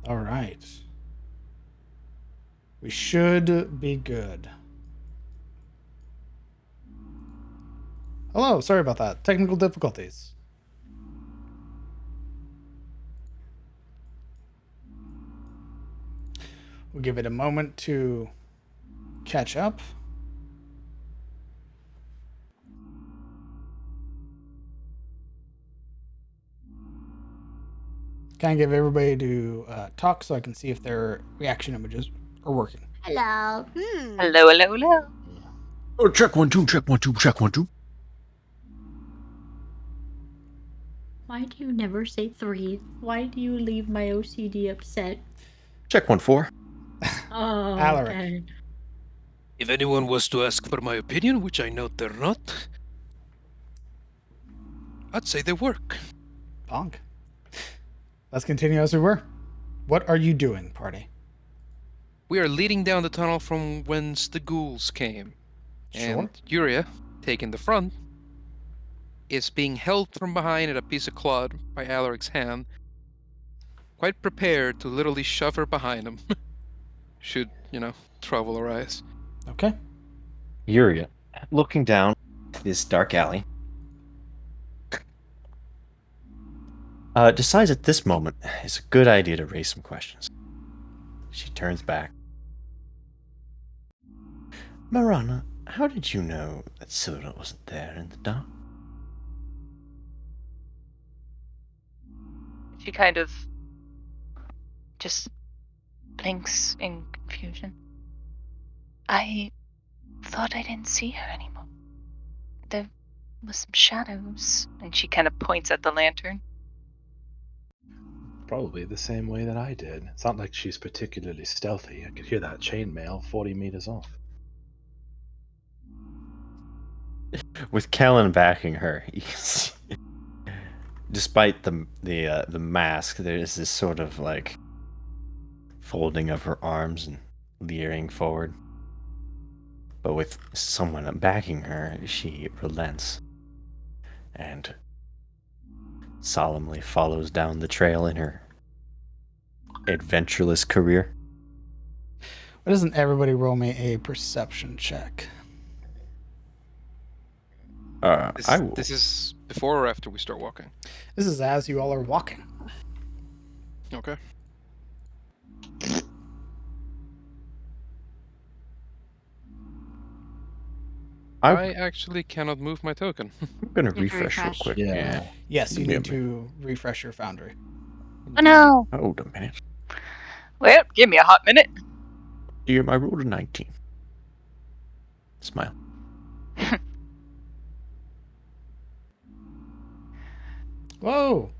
All right. We should be good. Hello, sorry about that. Technical difficulties. We'll give it a moment to catch up. Kind of give everybody to talk so I can see if their reaction images are working. Hello. Hello, hello, hello. Oh, check 1 2, check 1 2, check 1 2. Why do you never say 3? Why do you leave my OCD upset? Check 1 4. Oh, Alaric. okay. If anyone was to ask for my opinion, which I know they're not, I'd say they work. Bonk. Let's continue as we were. What are you doing, party? We are leading down the tunnel from whence the ghouls came. Sure. And Yuria, taking the front, is being held from behind at a piece of cloth by Alaric's hand, quite prepared to literally shove her behind him, should, trouble arise. Okay. Yuria, looking down this dark alley, decides at this moment it's a good idea to raise some questions. She turns back. Marana, how did you know that Silva wasn't there in the dark? She kind of just blinks in confusion. I thought I didn't see her anymore. There was some shadows, and she kind of points at the lantern. Probably the same way that I did. It's not like she's particularly stealthy. I could hear that chainmail 40 meters off. With Kellen backing her, despite the mask, there's this sort of like folding of her arms and leering forward. But with someone backing her, she relents and solemnly follows down the trail in her adventureless career. Why doesn't everybody roll me a perception check? This is before or after we start walking? This is as you all are walking. Okay. I actually cannot move my token. I'm gonna You refresh real refresh. quick. Yeah. Yes, you Yeah, need to refresh your foundry. Oh no! Hold a minute. Well, give me a hot minute. Dear, I rolled a 19. Smile. Whoa!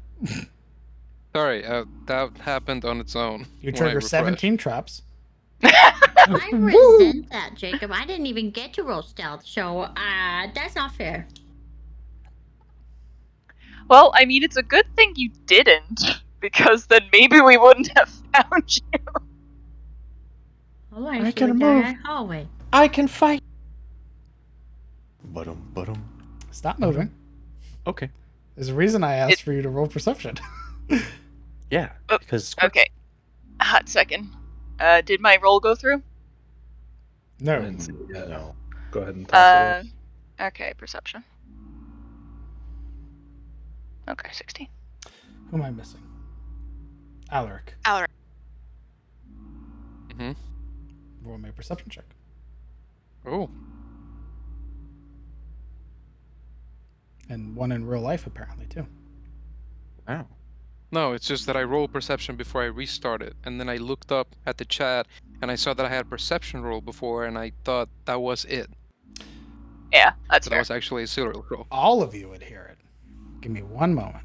Sorry, that happened on its own. You when I trigger refreshed. 17 traps. I resent that, Jacob. I didn't even get to roll stealth, so that's not fair. Well, I mean, it's a good thing you didn't, because then maybe we wouldn't have found you. Oh, I I can can move. move. Hallway. I can fight. Ba-dum. Stop moving. Okay. There's a reason I asked for you to roll perception. Yeah, Oh, because Okay, a hot second. Did my roll go through? I No. didn't see it yet. No. Go ahead and toss it in. Okay, perception. Okay, 16. Who am I missing? Alaric. Alaric. Mm-hmm. Roll me a perception check. Oh. And one in real life, apparently, too. Wow. No, it's just that I rolled perception before I restarted, and then I looked up at the chat, and I saw that I had perception roll before, and I thought that was it. Yeah, that's But that fair. was actually a serial roll. All of you would hear it. Give me one moment.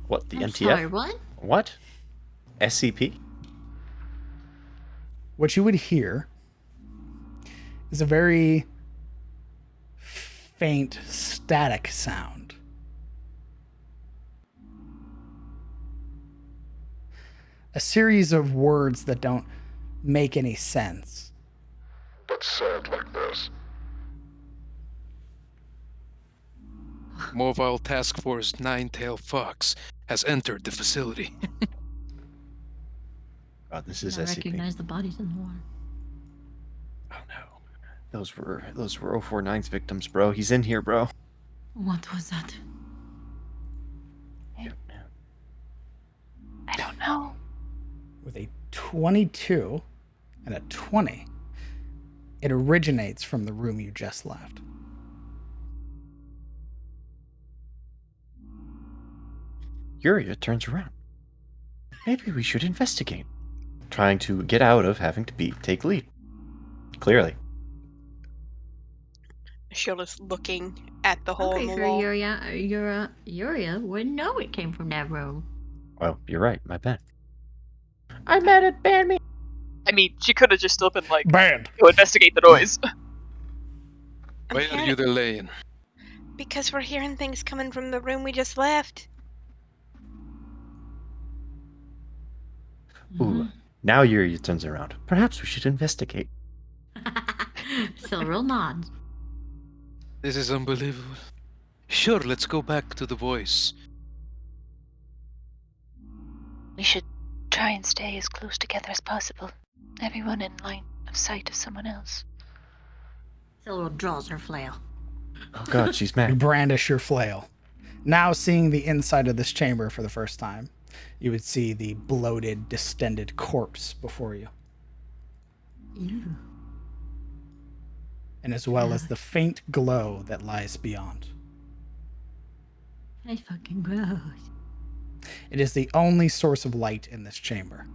What, the I'm NTF? sorry, what? What? SCP? What you would hear is a very faint static sound. A series of words that don't make any sense. But said like this. Mobile Task Force Nine-Tail Fox has entered the facility. God, this I is SCP. recognize the bodies in the water. Oh no. Those were 049's victims, bro. He's in here, bro. What was that? I don't know. With a 22 and a 20, it originates from the room you just left. Yuria turns around. Maybe we should investigate. Trying to get out of having to take lead. Clearly. Sheila's looking at the hole I'm in the pretty sure wall. Yuria wouldn't know it came from that room. Well, you're right. My bad. I'm mad at ban me. I mean, she could have just still been like, Banned. go investigate the noise. Why are you delaying? Because we're hearing things coming from the room we just left. Ooh, now Yuria turns around. Perhaps we should investigate. Silveril nods. This is unbelievable. Sure, let's go back to the voice. We should try and stay as close together as possible. Everyone in line of sight of someone else. Silveril draws her flail. Oh god, she's You mad. brandish your flail. Now seeing the inside of this chamber for the first time, you would see the bloated, distended corpse before you. Ew. And as well as the faint glow that lies beyond. That's fucking gross. It is the only source of light in this chamber.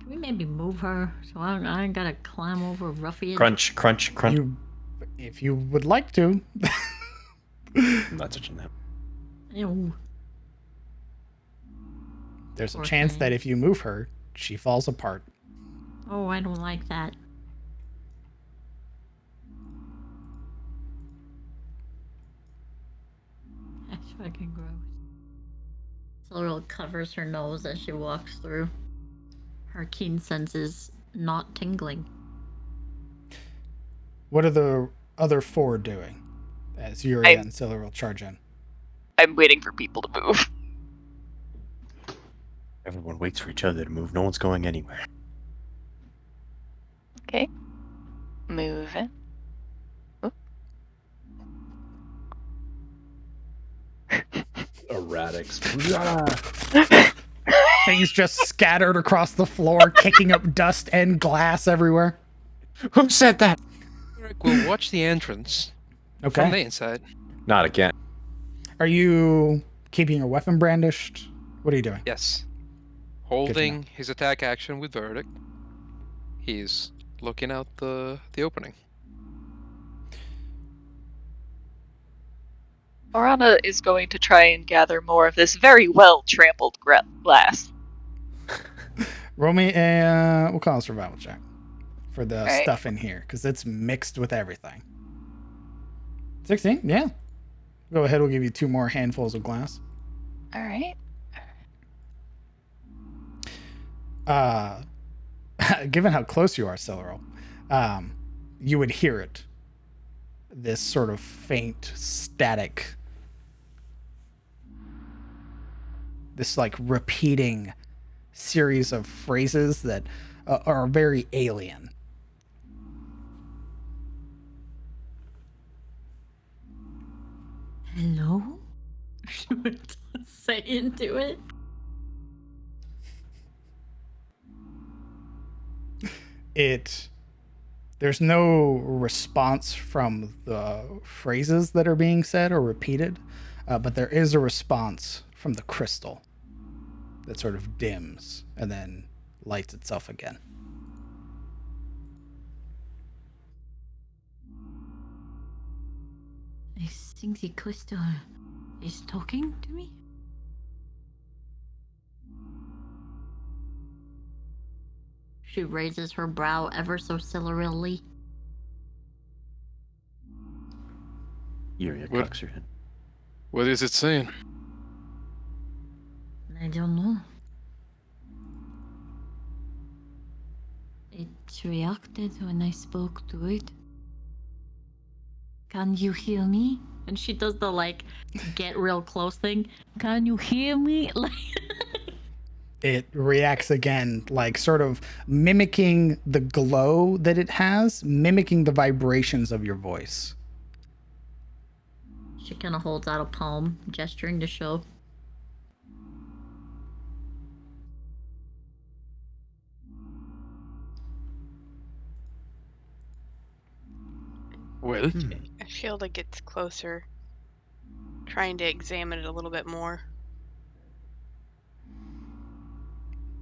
Can we maybe move her so I ain't gotta climb over ruffians? Crunch, crunch, crunch. If you would like to. I'm not touching that. Ew. There's a Poor chance thing. that if you move her, she falls apart. Oh, I don't like that. That's fucking gross. Silveril covers her nose as she walks through. Her keen senses not tingling. What are the other four doing as Yuria and Silveril charge in? I'm waiting for people to move. Everyone waits for each other to move. No one's going anywhere. Okay. Move it. Erratics. Things just scattered across the floor, kicking up dust and glass everywhere. Who said that? Eric will watch the entrance from the Okay. inside. Not again. Are you keeping your weapon brandished? What are you doing? Yes. Holding his attack action with Verdict. He's looking out the opening. Orana is going to try and gather more of this very well trampled glass. Roll me we'll call it a survival check for the Alright. stuff in here, because it's mixed with everything. 16? Yeah. Go ahead, we'll give you 2 more handfuls of glass. Alright. Given how close you are, Silveril, you would hear it. This sort of faint static. This like repeating series of phrases that are very alien. Hello? She would say into it. There's no response from the phrases that are being said or repeated, but there is a response from the crystal that sort of dims and then lights itself again. I think the crystal is talking to me. She raises her brow ever so silverilly. Yuria What? cocks her head. What is it saying? I don't know. It reacted when I spoke to it. Can you hear me? And she does the like get real close thing. Can you hear me? Like It reacts again, like sort of mimicking the glow that it has, mimicking the vibrations of your voice. she kind of holds out a palm, gesturing to show. Well, I feel like it's closer, trying to examine it a little bit more.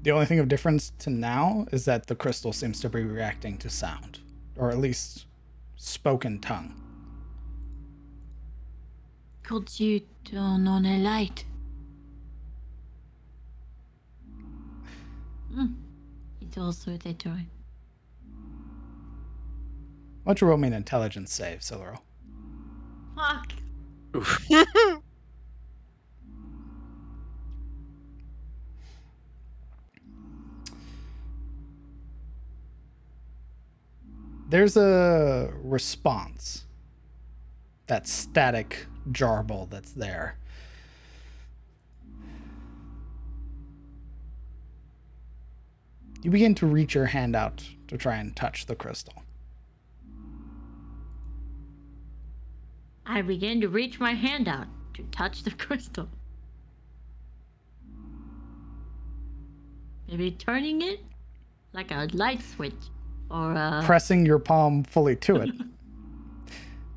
The only thing of difference to now is that the crystal seems to be reacting to sound, or at least spoken tongue. Could you turn on a light? It also they joy. Why don't you roll me an intelligence save, Siluro? Fuck. There's a response. That static jarble that's there. You begin to reach your hand out to try and touch the crystal. I begin to reach my hand out to touch the crystal. Maybe turning it like a light switch or Pressing your palm fully to it.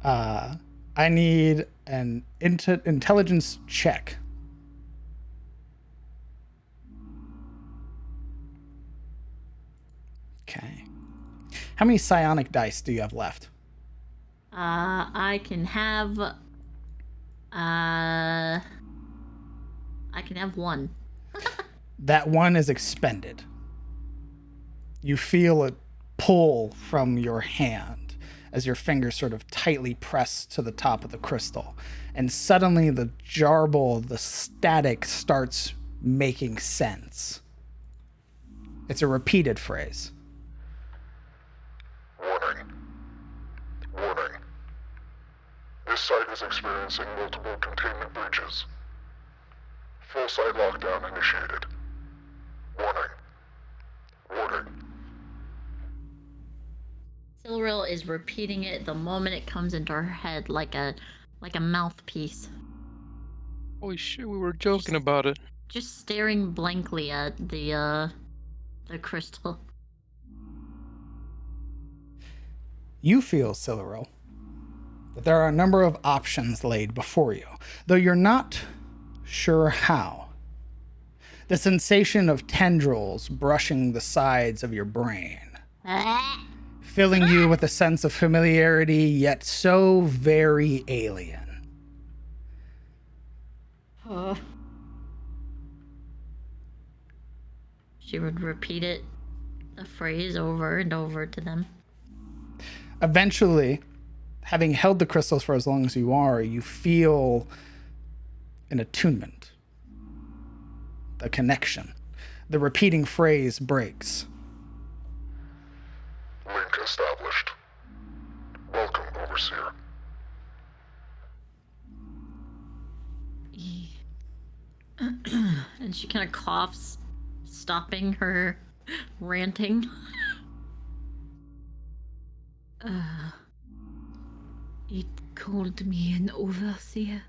I need an intelligence check. Okay. How many psionic dice do you have left? I can have one. That one is expended. You feel it pull from your hand as your fingers sort of tightly press to the top of the crystal. And suddenly the jarble, the static starts making sense. It's a repeated phrase. Warning. Warning. This site is experiencing multiple containment breaches. Full site lockdown initiated. Warning. Warning. Silril is repeating it the moment it comes into her head like a mouthpiece. holy shit, we were joking about it. Just staring blankly at the crystal. You feel, Siluro, that there are a number of options laid before you, though you're not sure how. The sensation of tendrils brushing the sides of your brain, filling you with a sense of familiarity, yet so very alien. She would repeat it, a phrase over and over to them. Eventually, having held the crystals for as long as you are, you feel an attunement, a connection. The repeating phrase breaks. Link established. Welcome, Overseer. And she kind of coughs, stopping her ranting. It called me an overseer.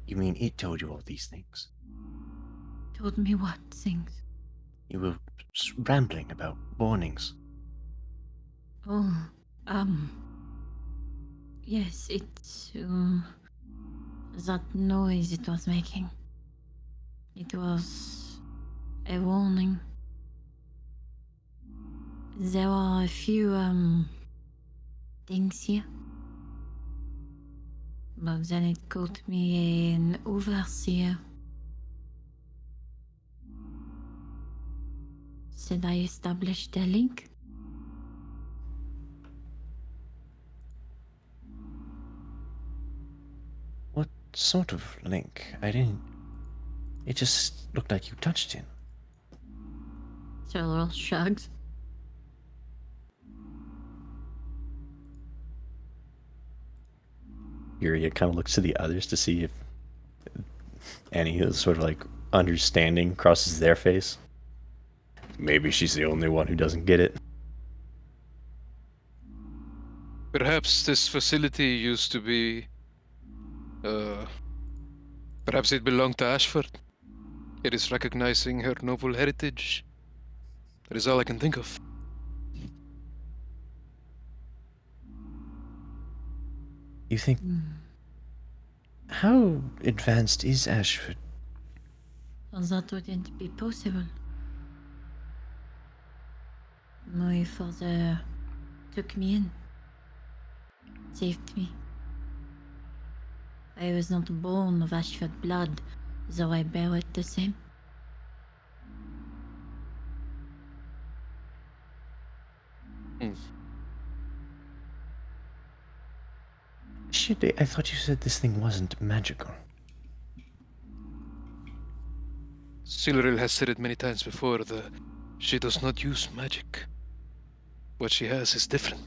You mean it told you all these things? Told me what things? You were rambling about warnings. Oh, yes, it's, that noise it was making. It was a warning. There are a few, things here. But then it called me an overseer. Said I established a link. What sort of link? I didn't. It just looked like you touched it. Cyril shrugs. Yuria kind of looks to the others to see if any sort of like understanding crosses their face. Maybe she's the only one who doesn't get it. Perhaps this facility used to be. Perhaps it belonged to Ashford. It is recognizing her noble heritage. That is all I can think of. You think. How advanced is Ashford? That wouldn't be possible. My father took me in, saved me. I was not born of Ashford blood, though I bear it the same. I thought you said this thing wasn't magical. Siluril has said it many times before that she does not use magic. What she has is different.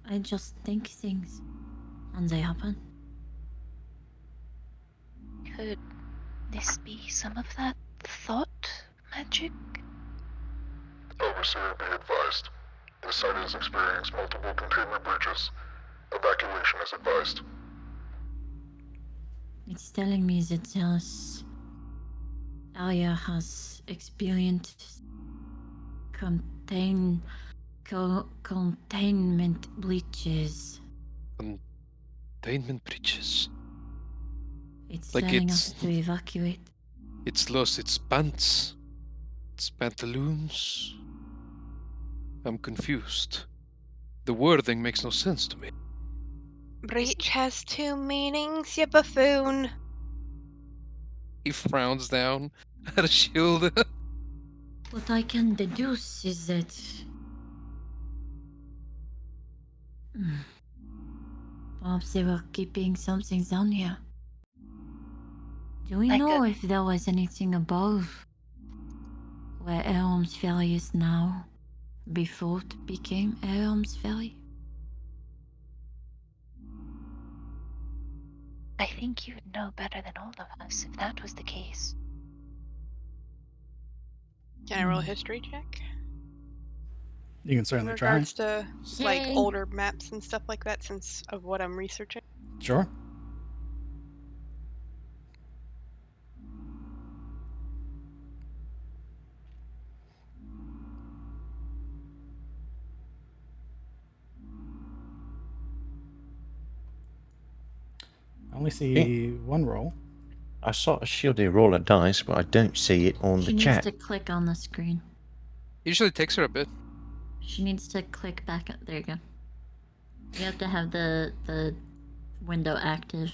I just think things, and they happen. Could this be some of that thought magic? Overseer, be advised. This site has experienced multiple containment breaches. Evacuation is advised. It's telling me that this area has experienced containment breaches. Containment breaches. It's Like telling it's- us to evacuate. It's lost its pants, its pantaloons. I'm confused. The wording makes no sense to me. Breach has two meanings, you buffoon. He frowns down at a shield. What I can deduce is that perhaps they were keeping something down here. Do we Like know if there was anything above where Elm's Ferry is now before it became Elm's Ferry? I think you would know better than all of us if that was the case. Can I roll a history check? You can In certainly try. regards to like Same. older maps and stuff like that, since of what I'm researching. Sure. I only see one roll. I saw a shieldy roll a dice, but I don't see it on She the needs chat. to click on the screen. Usually takes her a bit. She needs to click back. There you go. You have to have the window active.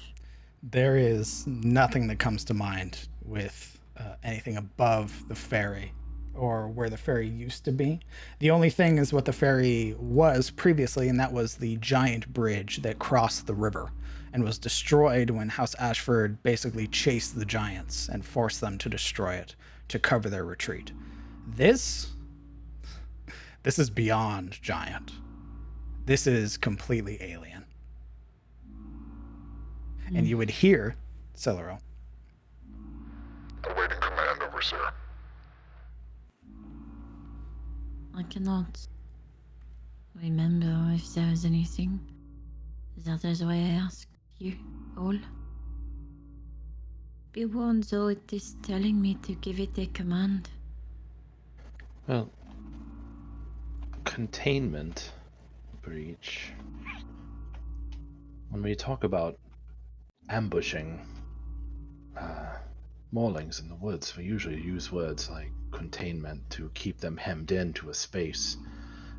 There is nothing that comes to mind with anything above the ferry or where the ferry used to be. The only thing is what the ferry was previously, and that was the giant bridge that crossed the river and was destroyed when House Ashford basically chased the giants and forced them to destroy it to cover their retreat. This is beyond giant. This is completely alien. And you would hear Celero. Awaiting command, Overseer. I cannot remember if there is anything. That is why I asked you all. Be warned, though, it is telling me to give it a command. Well, containment breach. When we talk about ambushing maulings in the woods, we usually use words like containment to keep them hemmed into a space,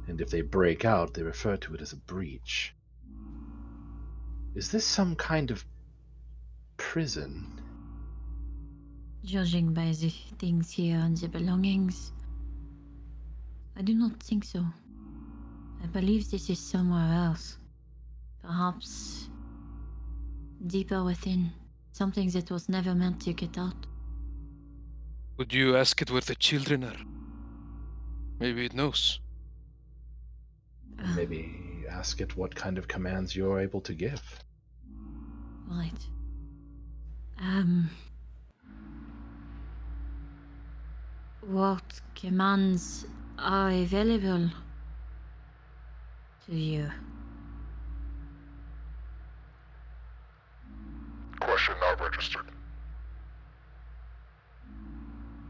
and if they break out, they refer to it as a breach. Is this some kind of prison? Judging by the things here and the belongings, I do not think so. I believe this is somewhere else. Perhaps deeper within. Something that was never meant to get out. Would you ask it where the children are? Maybe it knows. And maybe ask it what kind of commands you're able to give. Right. What commands are available to you? Question not registered.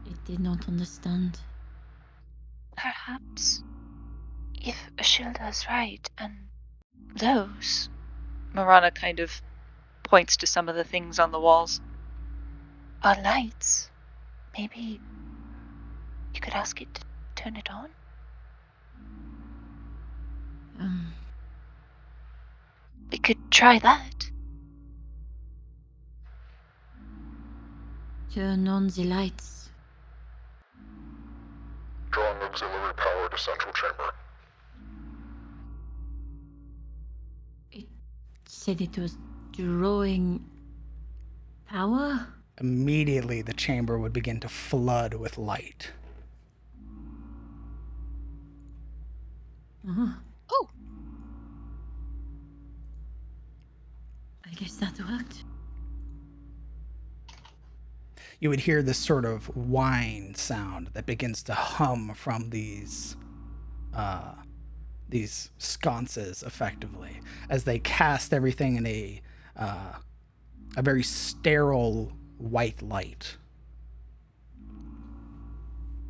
It did not understand. Perhaps if Ashilda's right, and those, Marana kind of points to some of the things on the walls, are lights, maybe you could ask it to turn it on? We could try that. Turn on the lights. Drawing auxiliary power to central chamber. It said it was drawing power? Immediately, the chamber would begin to flood with light. Uh-huh. Oh, I guess that worked. You would hear this sort of whine sound that begins to hum from these sconces, effectively, as they cast everything in a very sterile white light.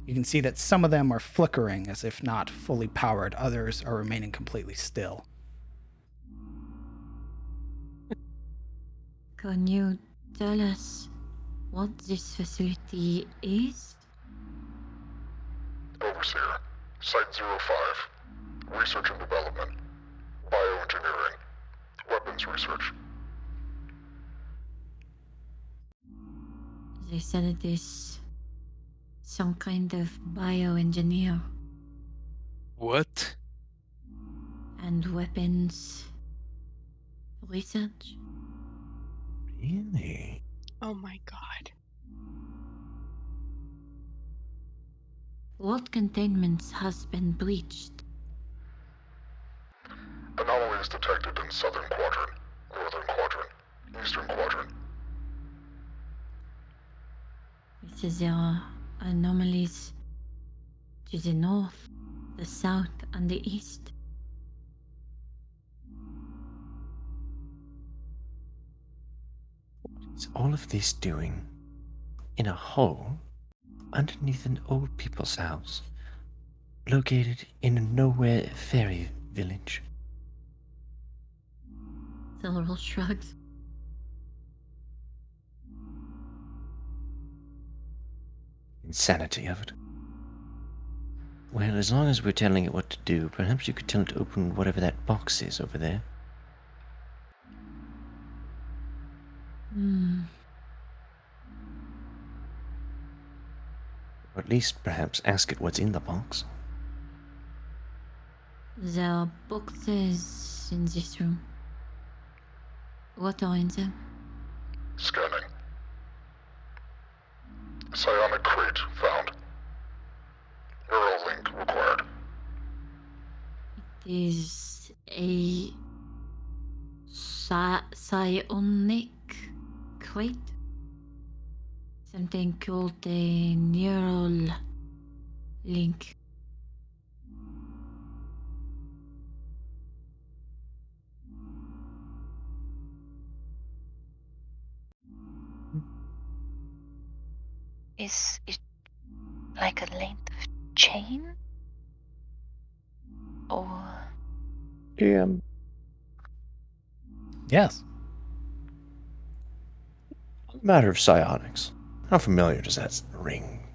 You can see that some of them are flickering as if not fully powered. Others are remaining completely still. Can you tell us what this facility is? Overseer. Site 05. Research and development. Bioengineering. Weapons research. They said it is some kind of bioengineer What? and weapons research. Really? oh my god. What containments has been breached? Anomalies detected in southern quadrant, northern quadrant, eastern quadrant. It says there are anomalies to the north, the south, and the east. What's all of this doing in a hole underneath an old people's house located in a nowhere fairy village? Several shrugs. Insanity of it. Well, as long as we're telling it what to do, perhaps you could tell it to open whatever that box is over there. Or at least perhaps ask it what's in the box. There are boxes in this room. What are in them? Scanning. Psionic crate found. Neural link required. It is a psionic crate. Something called a neural link. Is it like a length of chain? Or Yes. Matter of psionics. How familiar does that ring?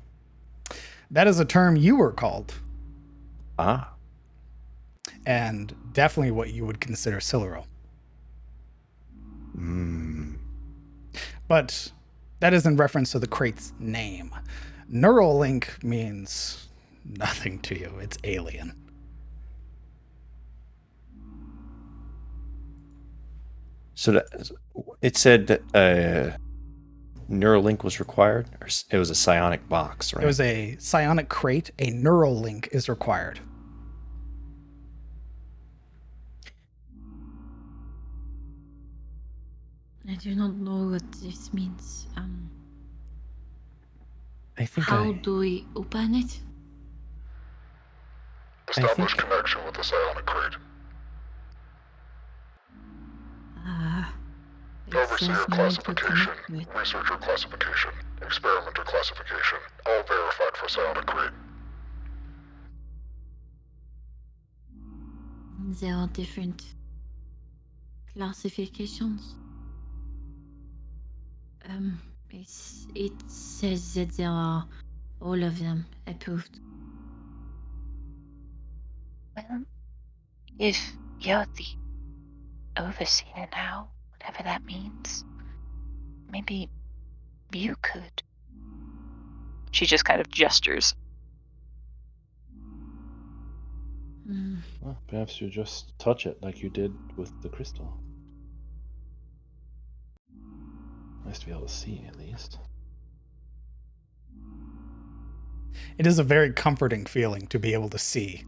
That is a term you were called, Ah, and definitely what you would consider Siluro. But that is in reference to the crate's name. Neuralink means nothing to you. It's alien. so that, it said that Neuralink was required, or it was a psionic box, right? It was a psionic crate. A neural link is required. I do not know what this means. I think How do we open it? Establish connection with the psionic crate. It Overseer says you need to classification, connect to it. researcher classification, experimenter classification, all verified for psionic crate. There are different classifications. It says that there are all of them approved. Well, if you're the overseer now, whatever that means, maybe you could. She just kind of gestures. Well, perhaps you just touch it like you did with the crystal. Nice to be able to see, at least. It is a very comforting feeling to be able to see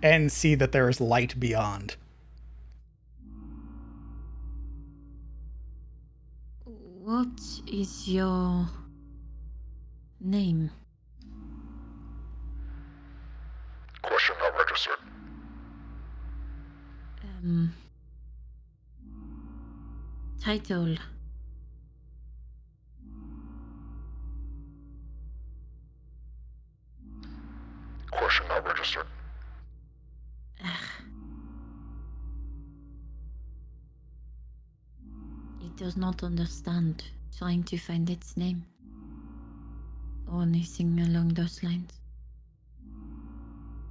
and see that there is light beyond. What is your name? Question not registered. Title. Question not registered. It does not understand trying to find its name or anything along those lines.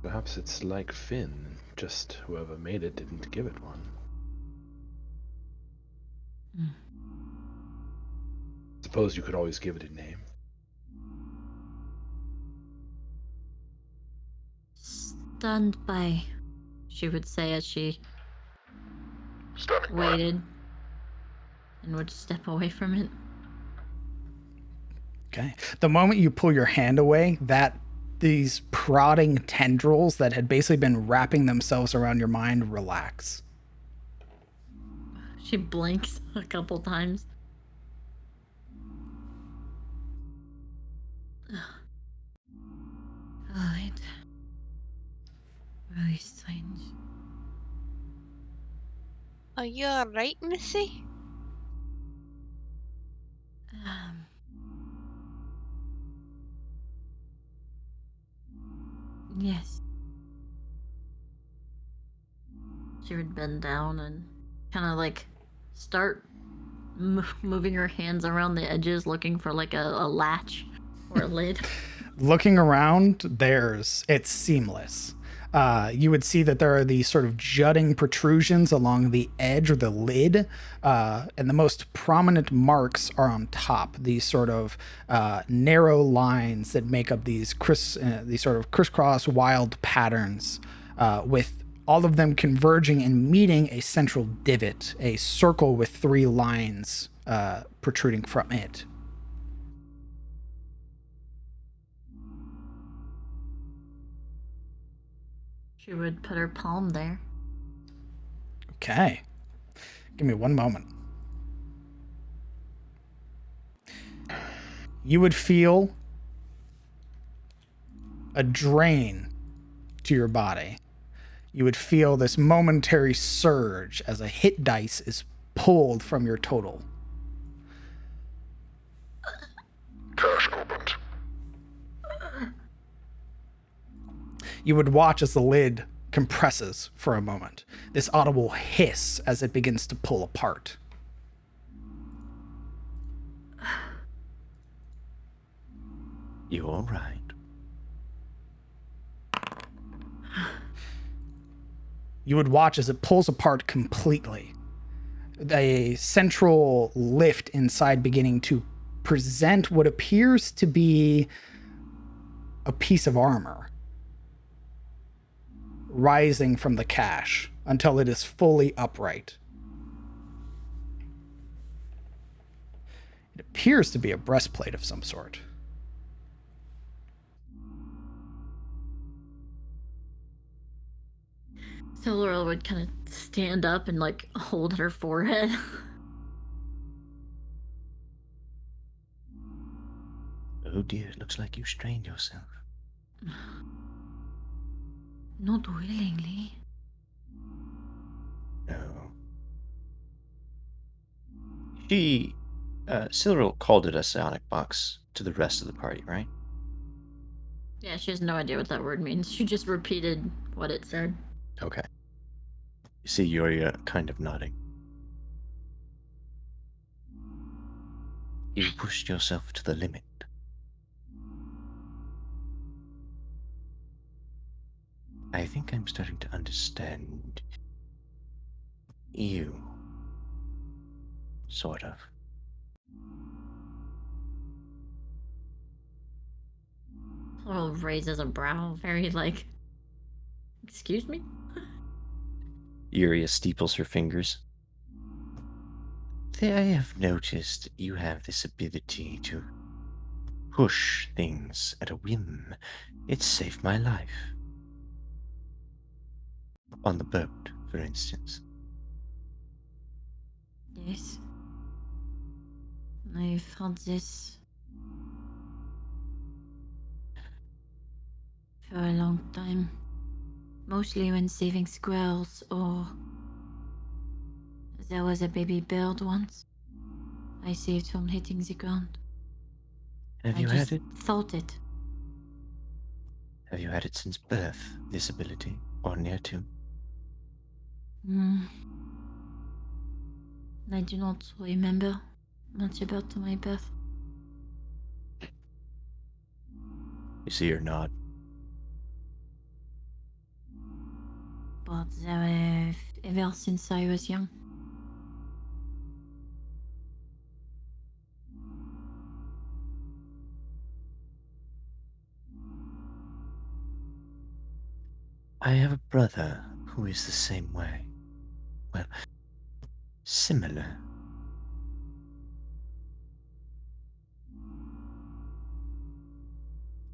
Perhaps it's like Finn, just whoever made it didn't give it one. Suppose you could always give it a name. Stand by, she would say as she Standing by. waited and would step away from it. Okay. The moment you pull your hand away, these prodding tendrils that had basically been wrapping themselves around your mind relax. She blinks a couple times. Alright. Very strange. Are you alright, Missy? Yes. She would bend down and kind of like start moving her hands around the edges, looking for like a latch or a lid. Looking around, it's seamless. You would see that there are these sort of jutting protrusions along the edge or the lid, and the most prominent marks are on top. These sort of narrow lines that make up these sort of crisscross wild patterns, with all of them converging and meeting a central divot, a circle with 3 lines protruding from it. She would put her palm there. Okay. Give me one moment. You would feel a drain to your body. You would feel this momentary surge as a hit dice is pulled from your total. Cache opened. You would watch as the lid compresses for a moment. This audible hiss as it begins to pull apart. You all right? You would watch as it pulls apart completely. A central lift inside beginning to present what appears to be a piece of armor rising from the cache until it is fully upright. It appears to be a breastplate of some sort. Silver would kind of stand up and like hold her forehead. Oh dear, it looks like you strained yourself. Not willingly. No. Silver called it a psionic box to the rest of the party, right? Yeah, she has no idea what that word means. She just repeated what it said. Okay. You see Yuria kind of nodding. You pushed yourself to the limit. I think I'm starting to understand you. Sort of. Laurel raises a brow, very like, excuse me? Yuria steeples her fingers. I have noticed you have this ability to push things at a whim. It saved my life. On the boat, for instance. Yes. I've had this for a long time. Mostly when saving squirrels or... There was a baby bird once. I saved from hitting the ground. Have I you just had it? thought it. Have you had it since birth, this ability, or near to? I do not remember much about my birth. You see her nod. But ever since I was young. I have a brother who is the same way. Well, similar.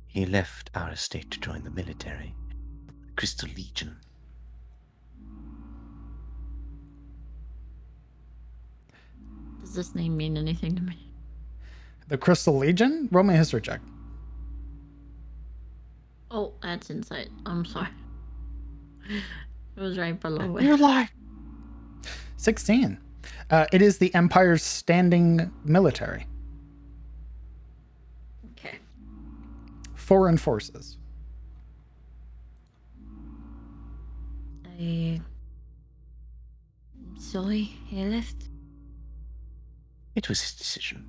He left our estate to join the military, the Crystal Legion. Does this name mean anything to me? The Crystal Legion? Roll me a history check. Oh, that's insight. I'm sorry. It was right below it. You're lying. 16. It is the Empire's standing military. Okay. Foreign forces. Sorry, he left. It was his decision.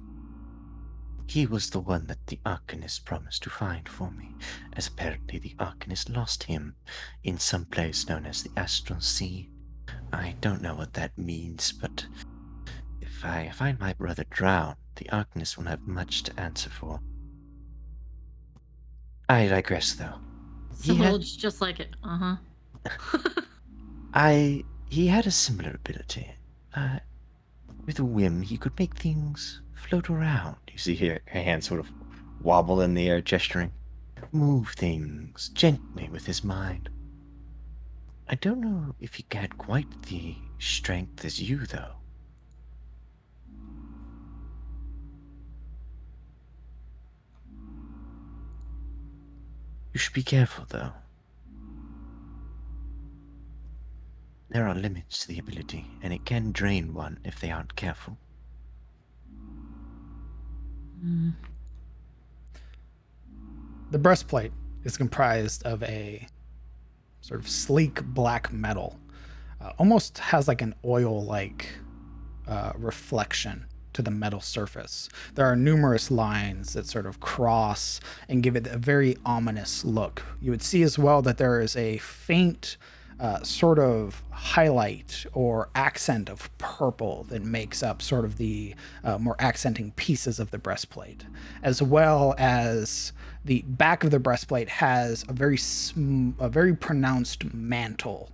He was the one that the Arcanist promised to find for me, as apparently the Arcanist lost him in some place known as the Astral Sea. I don't know what that means, but if I find my brother drowned, the Arcanist won't have much to answer for. I digress, though. Someone's just like it. He had a similar ability. With a whim, he could make things float around. You see her hands sort of wobble in the air, gesturing. Move things gently with his mind. I don't know if he had quite the strength as you, though. You should be careful, though. There are limits to the ability, and it can drain one if they aren't careful. The breastplate is comprised of a sort of sleek black metal. Almost has like an oil-like reflection to the metal surface. There are numerous lines that sort of cross and give it a very ominous look. You would see as well that there is a faint sort of highlight or accent of purple that makes up sort of the more accenting pieces of the breastplate, as well as the back of the breastplate has a very pronounced mantle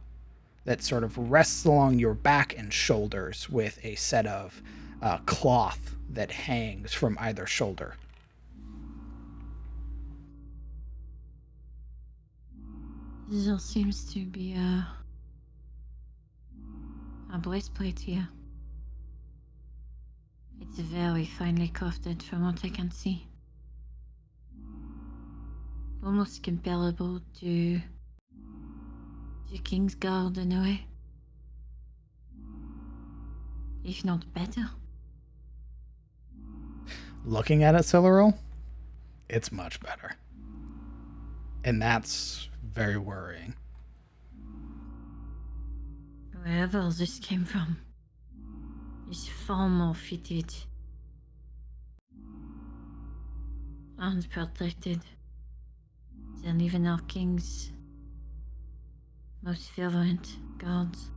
that sort of rests along your back and shoulders with a set of cloth that hangs from either shoulder. There seems to be a breastplate here. It's very finely crafted from what I can see. Almost comparable to the King's Guard in a way. If not better. Looking at it, Silveril, it's much better. And that's very worrying. Wherever this came from is far more fitted and protected than even our king's most fervent guards.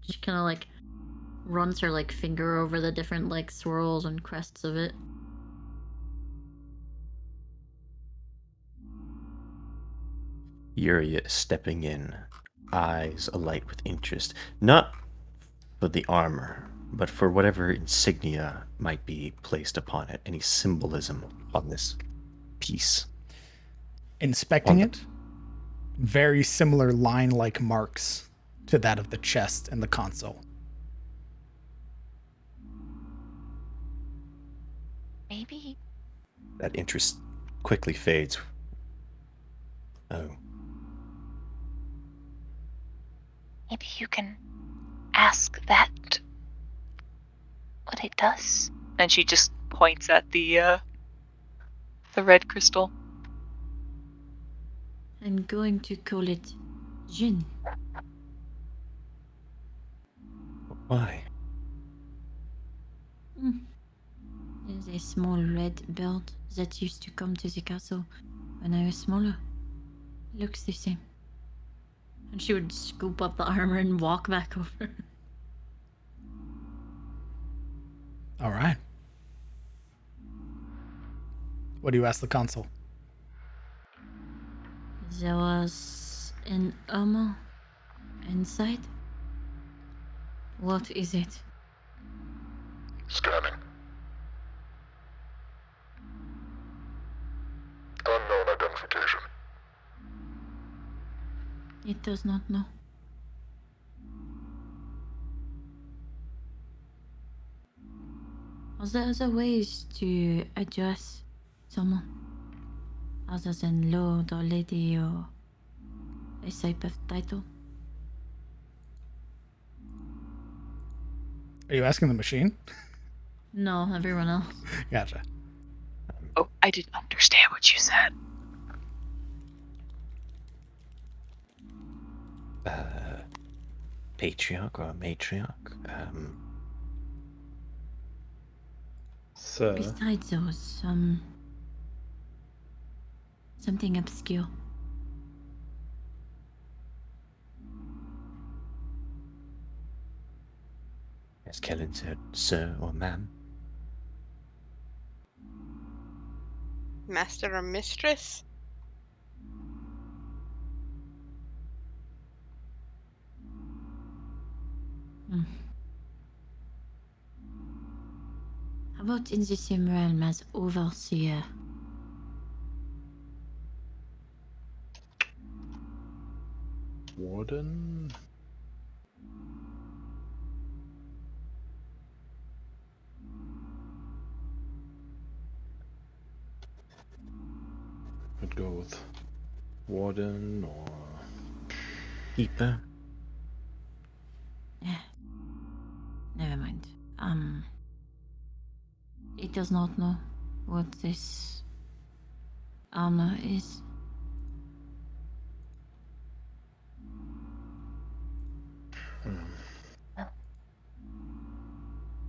She kind of like runs her like finger over the different like swirls and crests of it. Yuria is stepping in, eyes alight with interest, not for the armor, but for whatever insignia might be placed upon it, any symbolism on this piece. Inspecting it, very similar line-like marks to that of the chest and the console. Maybe. That interest quickly fades. Oh. Maybe you can ask that what it does. And she just points at the red crystal. I'm going to call it Jin. Why? There's a small red bird that used to come to the castle when I was smaller. Looks the same. And she would scoop up the armor and walk back over. All right. What do you ask the console? There was an armor inside. What is it? Scanning. Unknown identification. It does not know. Are there other ways to address someone other than Lord or Lady or a type of title? Are you asking the machine? No, everyone else. Gotcha. Oh, I didn't understand what you said. Patriarch or matriarch? Sir, Besides those, something obscure. As Kellen said, sir or ma'am? Master or mistress? How about in the same realm as overseer? warden? Could go with warden or Keeper? Never mind. It does not know what this armor is.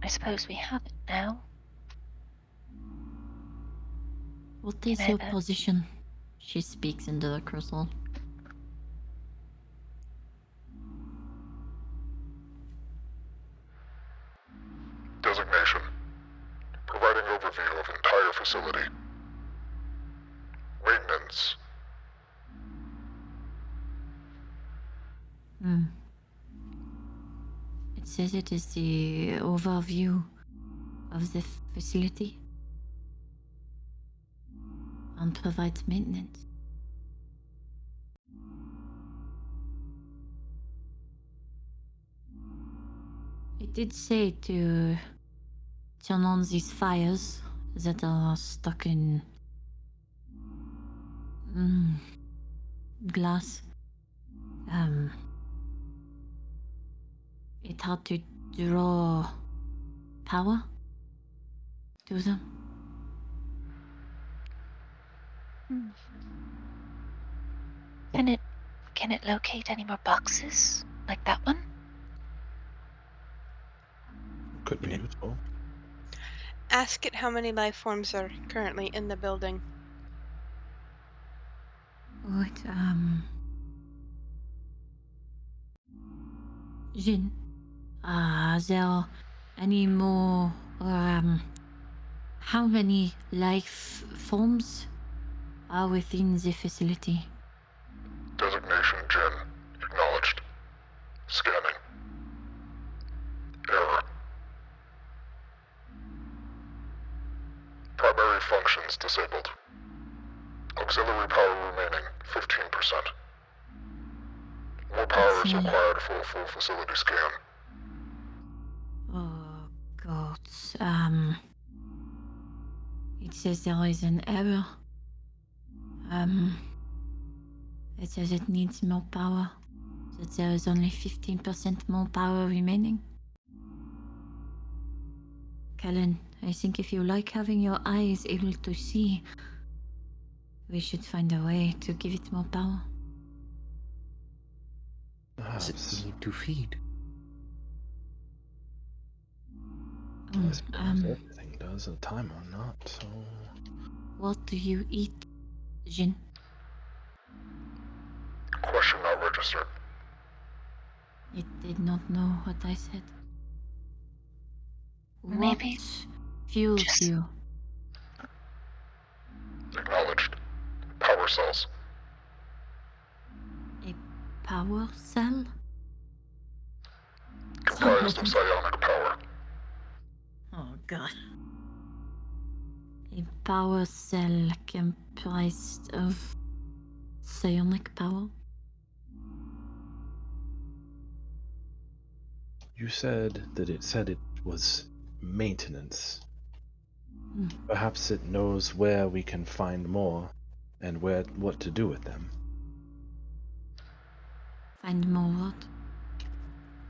I suppose we have it now. What is Can I your bet? position? She speaks into the crystal. Designation. Providing overview of entire facility. Maintenance. It says it is the overview of the facility and provides maintenance. It did say to turn on these fires that are stuck in glass. It had to draw power to them. Can it locate any more boxes like that one? Could be useful. Ask it how many life forms are currently in the building. What, Jin, are there any more, how many life forms are within the facility? Designation Jin. Acknowledged. Scanning. Error. Primary functions disabled. Auxiliary power remaining 15%. More power is required for a full facility scan. Oh, God. It says there is an error. It says it needs more power. That there is only 15% more power remaining. Kellen, I think if you like having your eyes able to see, we should find a way to give it more power. Does it need to feed? I suppose everything does at a time or not, so... What do you eat, Jin? Question not registered. It did not know what I said. Maybe what fuels just- you? Acknowledged. Power cells. A power cell? Comprised of psionic power. Oh, God. A power cell comprised of psionic power? You said that it was maintenance. Perhaps it knows where we can find more and what to do with them. Find more what?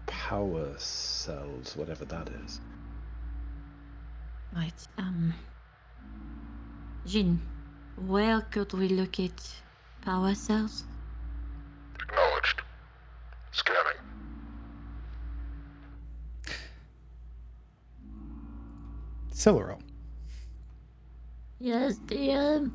Power cells, whatever that is. Right, Jin, where could we locate power cells? Acknowledged. Scanning. Siluro, Yes, DM.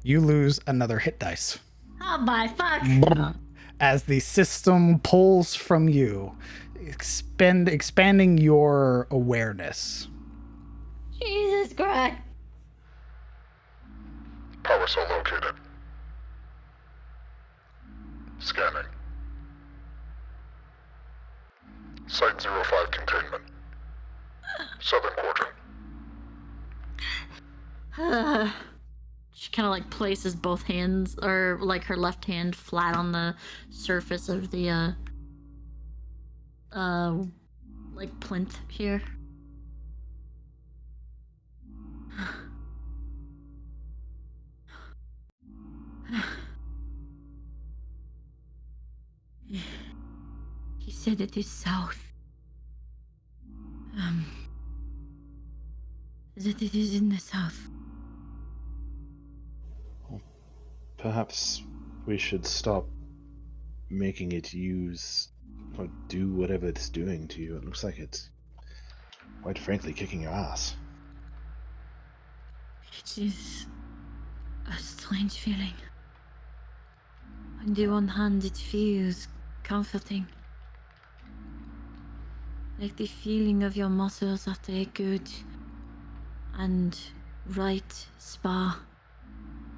you lose another hit dice Oh my fuck! as the system pulls from you, expanding your awareness. Jesus Christ! Power cell located. Scanning. Site 05 containment. Southern quadrant. She kind of like places both hands, or like her left hand flat on the surface of the, like plinth here. He said it is south. That it is in the south. Perhaps we should stop making it use or do whatever it's doing to you. It looks like it's, quite frankly, kicking your ass. It is a strange feeling. On the one hand, it feels comforting. Like the feeling of your muscles after a good and right spa,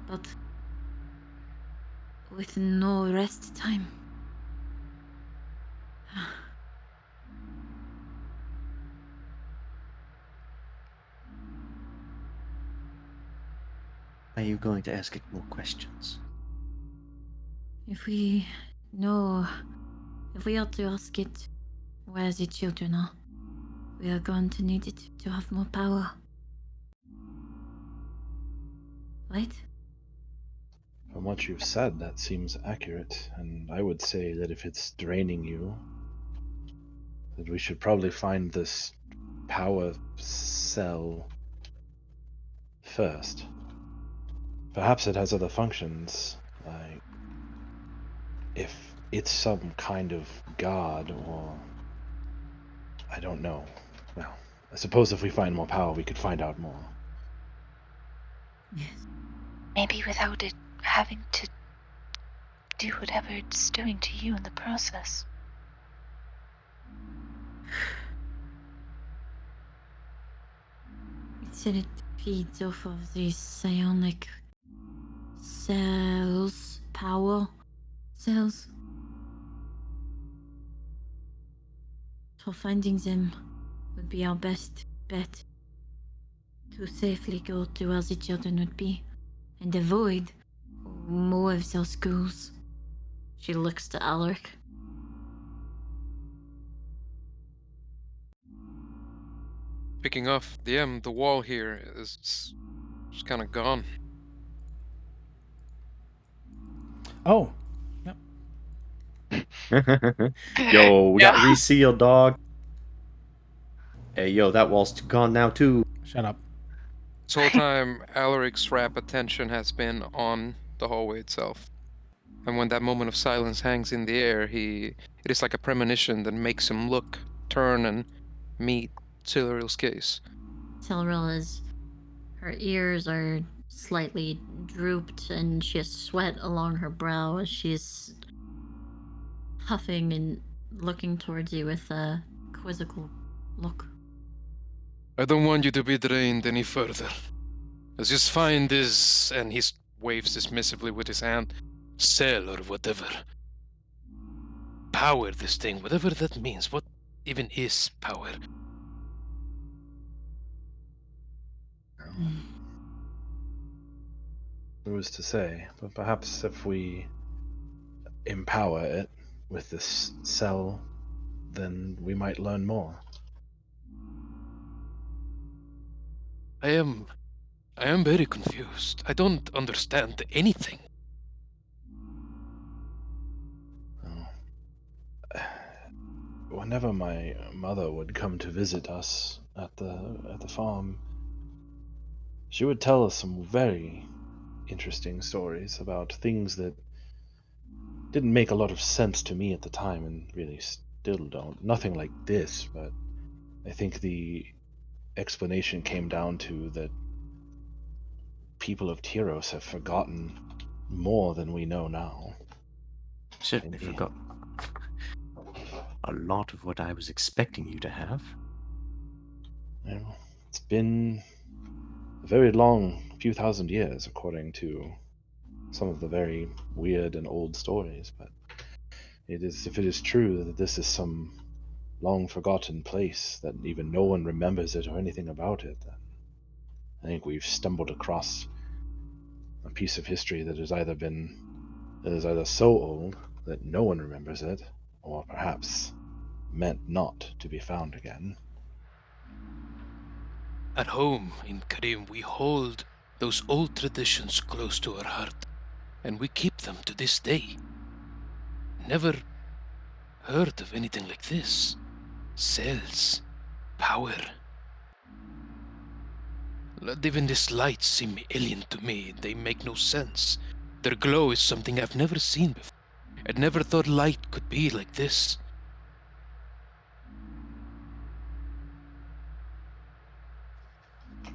but with no rest time. Are you going to ask it more questions? If we know, if we are to ask it where the children are, we are going to need it to have more power. Right? From what you've said, that seems accurate, and I would say that if it's draining you, that we should probably find this power cell first. Perhaps it has other functions, like if it's some kind of god, or I don't know. Well, I suppose if we find more power, we could find out more. Yes. Maybe without it having to do whatever it's doing to you in the process. It said it feeds off of these psionic cells, power cells. So finding them would be our best bet to safely go to where the children would be and avoid more of those schools. She looks to Alaric. Picking off the wall here is just kind of gone. Oh, Yo, we got Yeah. resealed, dog. Hey, yo, that wall's gone now too. shut up. This whole time, Alaric's rapt attention has been on the hallway itself. And when that moment of silence hangs in the air, it is like a premonition that makes him look, turn, and meet Siluriel's gaze. Silrilla's, her ears are slightly drooped and she has sweat along her brow as she's huffing and looking towards you with a quizzical look. I don't want you to be drained any further. Let's just find this, and he waves dismissively with his hand, cell or whatever. Power this thing, whatever that means. What even is power? Who is to say? But perhaps if we empower it with this cell, then we might learn more. I am very confused. I don't understand anything. Whenever my mother would come to visit us at the farm, she would tell us some very interesting stories about things that didn't make a lot of sense to me at the time, and really still don't. Nothing like this, but I think the explanation came down to that people of Tyros have forgotten more than we know now. Certainly forgot a lot of what I was expecting you to have. Well, it's been a very long few thousand years, according to some of the very weird and old stories, but if it is true that this is some long forgotten place, that even no one remembers it or anything about it, then I think we've stumbled across a piece of history that is either so old that no one remembers it, or perhaps meant not to be found again. At home in Karim, we hold those old traditions close to our heart, and we keep them to this day. Never heard of anything like this. Cells, power. Even these lights seem alien to me. They make no sense. Their glow is something I've never seen before. I'd never thought light could be like this.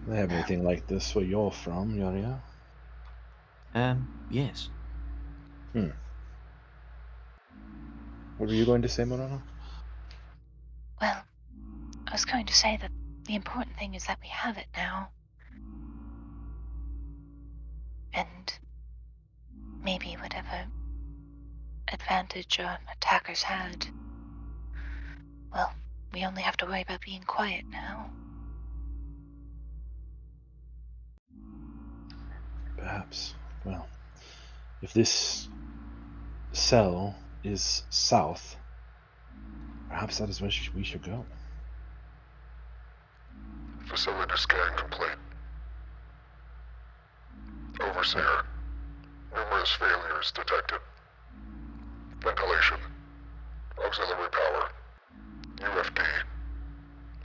They have anything like this where you're from, Yoria? Yes. What were you going to say, Morano? Well, I was going to say that the important thing is that we have it now. And maybe whatever advantage our attackers had, well, we only have to worry about being quiet now. Perhaps. Well, if this cell is south, perhaps that is where we should go. Facility scan complete. Overseer. Numerous failures detected. Ventilation. Auxiliary power. UFD.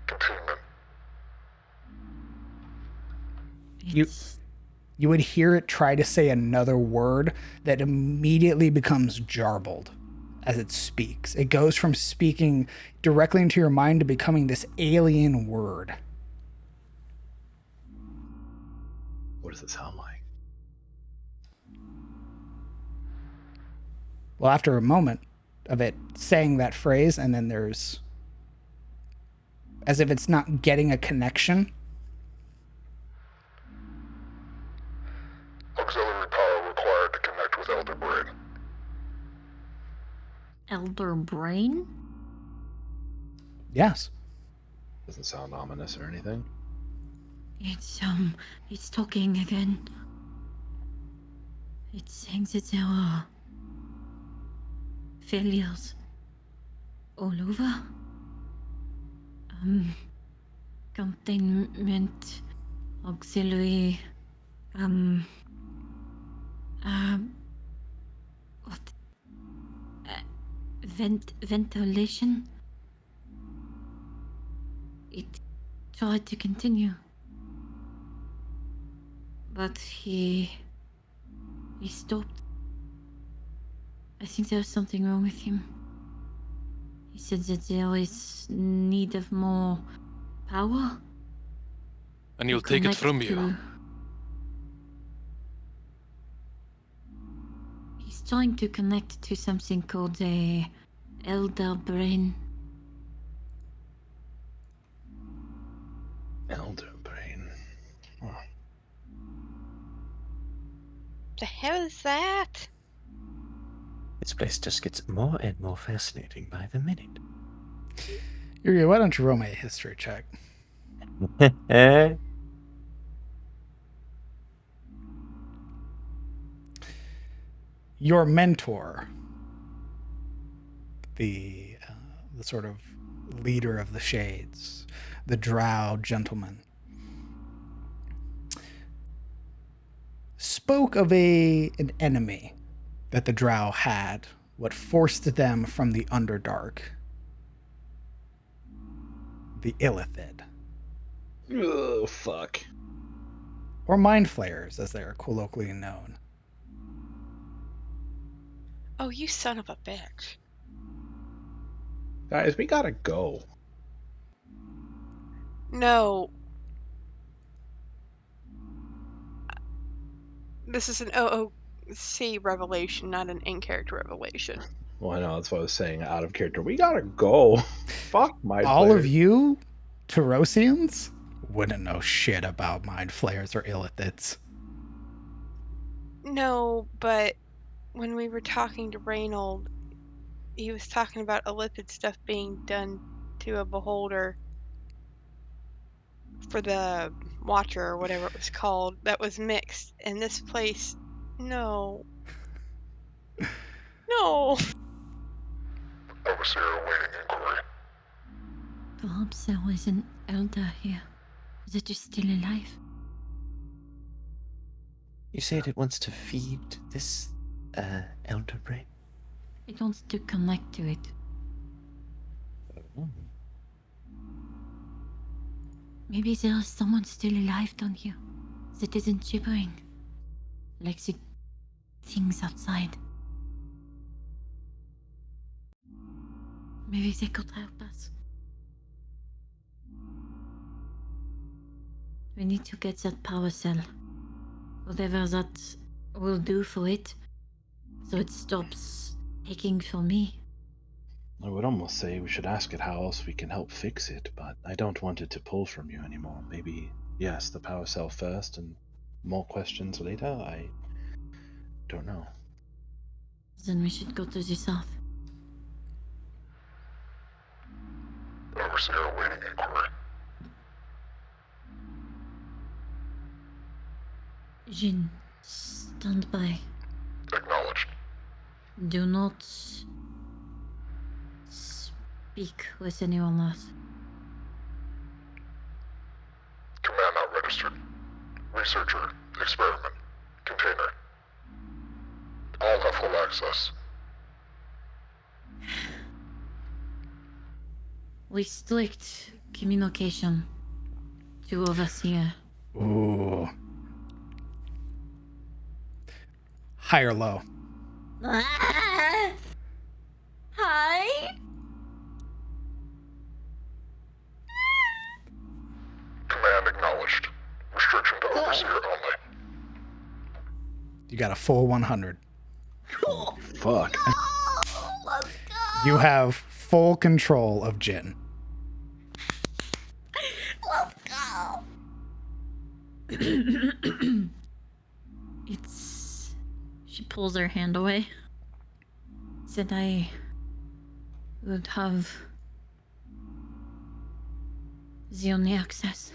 Containment. You would hear it try to say another word that immediately becomes jarbled as it speaks. It goes from speaking directly into your mind to becoming this alien word. What does it sound like? Well, after a moment of it saying that phrase, and then there's as if it's not getting a connection. Auxiliary power required to connect with Elder Brain. Elder Brain? Yes. Doesn't sound ominous or anything. It's talking again. It's saying that there are failures all over. Containment, auxiliary, what? Ventilation. It tried to continue, but he stopped. I think there's something wrong with him. He said that there is need of more power. And you'll take it from you. He's trying to connect to something called the Elder Brain. Elder Brain. Huh. The hell is that? This place just gets more and more fascinating by the minute. Yuri, why don't you roll me a history check? Your mentor, the sort of leader of the Shades, the Drow gentleman, spoke of an enemy that the Drow had, what forced them from the Underdark, the Illithid. Oh, fuck. Or Mind Flayers, as they are colloquially known. Oh, you son of a bitch. Guys, we gotta go. No. This is an OOC revelation, not an in-character revelation. Well, I know, that's what I was saying out of character. We gotta go. Fuck my All of you, Terosians, wouldn't know shit about Mind Flayers or Illithids. No, but when we were talking to Reynold, he was talking about Illithid stuff being done to a beholder for the Watcher or whatever it was called that was mixed. And this place, no. No. Overseer awaiting inquiry. Perhaps there was an elder here that is still alive. You said it wants to feed this Elder Brain? It wants to connect to it. Maybe there is someone still alive down here that isn't gibbering, like the things outside. Maybe they could help us. We need to get that power cell. Whatever that will do for it, so it stops taking from me. I would almost say we should ask it how else we can help fix it, but I don't want it to pull from you anymore. Maybe, yes, the power cell first and more questions later? I don't know. Then we should go to the south. Overseer awaiting inquiry. Jin, Stand by. Acknowledged. Do not speak with anyone else. Command not registered. Researcher, experiment, container. All have full access. Restrict communication. Two of us here. Ooh. High or low? Hi. Command acknowledged. Restriction to overseer only. You got a full 100. Fuck. Let's go. You have full control of Jin. Let's go. It's. She pulls her hand away. Said I would have the only access.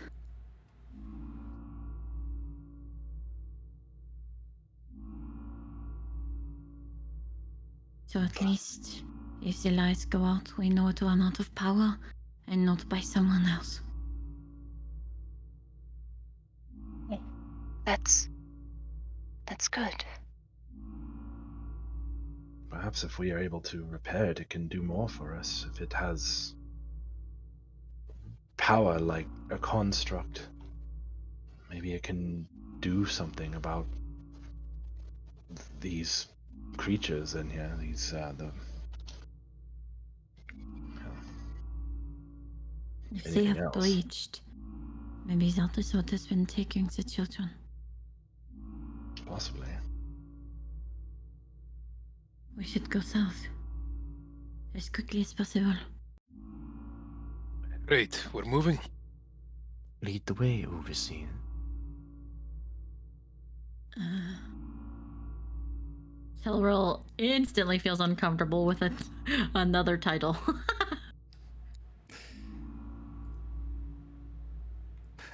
So at least, if the lights go out, we know to run out of power, and not by someone else. That's good. Perhaps if we are able to repair it, it can do more for us. If it has power like a construct, maybe it can do something about these creatures in here. These If they Anything have else? breached, maybe that is what has been taking the children. possibly. We should go south. As quickly as possible. Great, we're moving. Lead the way, Overseer. Telril instantly feels uncomfortable with another title.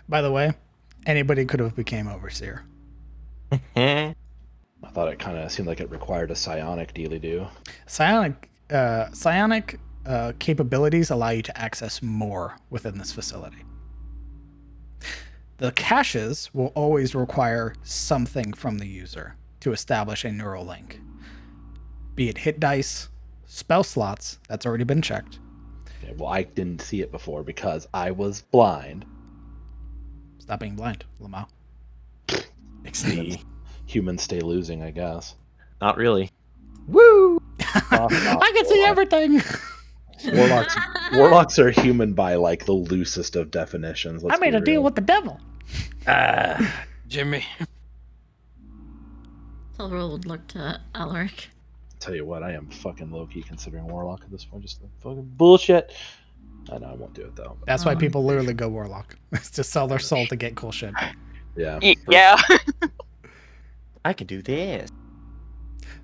By the way, anybody could have became overseer. I thought it kind of seemed like it required a psionic dealy-do. Psionic capabilities allow you to access more within this facility. The caches will always require something from the user to establish a neural link. Be it hit dice, spell slots, that's already been checked. Okay, well, I didn't see it before because I was blind. Stop being blind, Lamau. XD. Humans stay losing, I guess. Not really. Woo! Not I can see warlock. everything! Warlocks are human by like the loosest of definitions. I made a deal with the devil. Jimmy. Telril would look to Alaric. Tell you what, I am fucking low-key considering warlock at this point. Just fucking bullshit. I know I won't do it though. But That's why people literally go warlock. It's to sell their soul to get cool shit. yeah. Yeah. I can do this.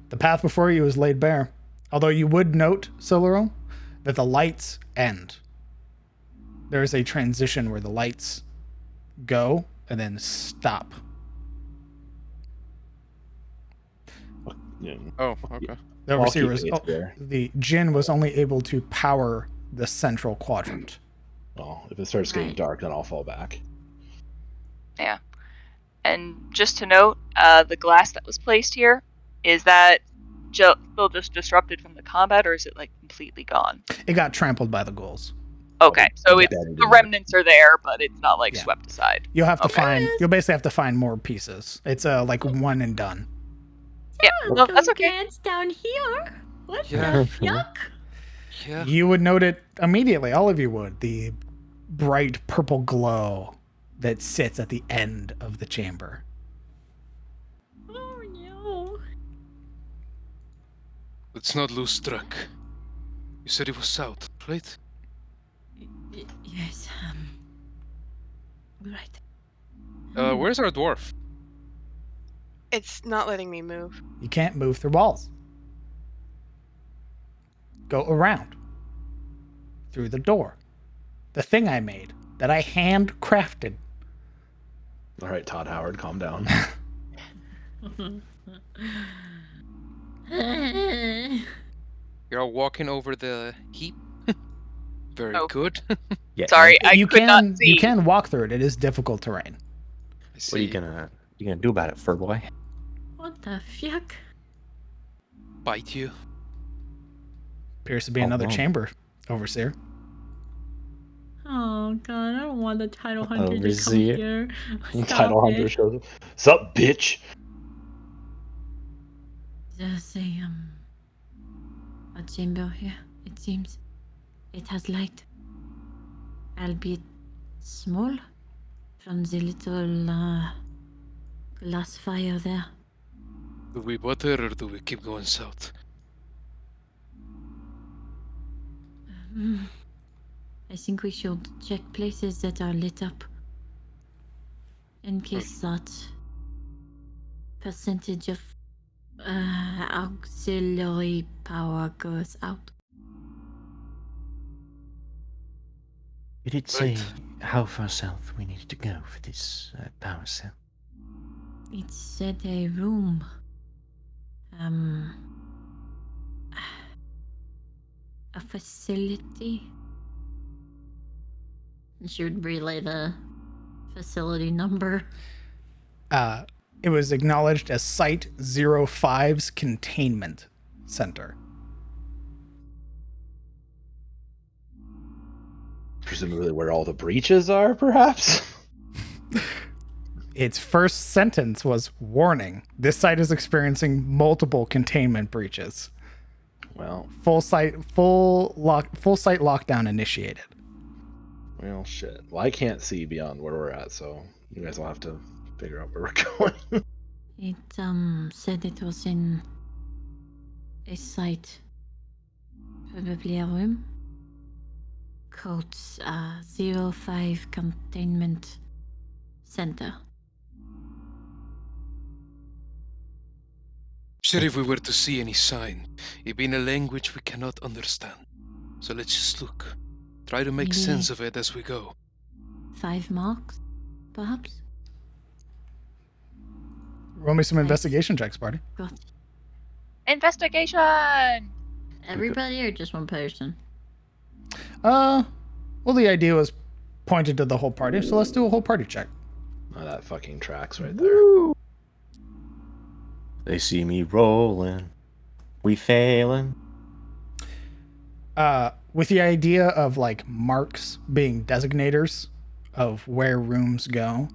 The path before you is laid bare. Although you would note, Siluro, that the lights end. There is a transition where the lights go and then stop. Yeah. Oh, okay. The I'll overseer keep was, it there. the Jinn was only able to power the central quadrant. Well, if it starts getting Right. dark, then I'll fall back. Yeah. And just to note, the glass that was placed here, is that still just disrupted from the combat, or is it like completely gone? It got trampled by the ghouls. Okay, so Yeah, the remnants are there, but it's not like Yeah. swept aside. You'll have to Okay. you'll basically have to find more pieces. It's like one and done. Yeah, no, that's okay. Glance down here. What Yeah. the yuck? Yeah. You would note it immediately, all of you would. The bright purple glow that sits at the end of the chamber. Oh no. Let's not lose track. You said it was south, right? Yes, right. Where's our dwarf? It's not letting me move. You can't move through walls. Go around. Through the door. The thing I made, that I handcrafted. All right, Todd Howard, calm down. You're all walking over the heap. Very Oh. good. Yeah. Sorry, I you could not can see. you can walk through it. It is difficult terrain. I What are you see. gonna do about it, fur boy? What the fuck? Bite you. Appears to be Oh, another whoa. chamber, overseer. Oh god, I don't want the title hunter to come Overseer. here. Stop Title Hunter it. shows up. Sup, bitch? There's a chamber here, it seems. It has light, albeit small, from the little glass fire there. Do we butter or do we keep going south? I think we should check places that are lit up. In case that percentage of auxiliary power goes out. You did say Right. how far south we needed to go for this power cell. It said a room. A facility. She would relay the facility number. It was acknowledged as Site 05's containment center. Presumably where all the breaches are, perhaps? Its first sentence was, "Warning, this site is experiencing multiple containment breaches. Well, Full site lockdown initiated." shit. Well, I can't see beyond where we're at, so you guys will have to figure out where we're going. It said it was in a site, probably a room, called 05 Containment Center. Sure, if we were to see any sign, it be in a language we cannot understand. So let's just look. Try to make Maybe- sense of it as we go. 5 marks, perhaps? Roll me some investigation checks, party. Got Investigation! everybody or just one person? Well, the idea was pointed to the whole party, so let's do a whole party check. Oh, that fucking tracks right there. They see me rolling. We failing. With the idea of like marks being designators of where rooms go,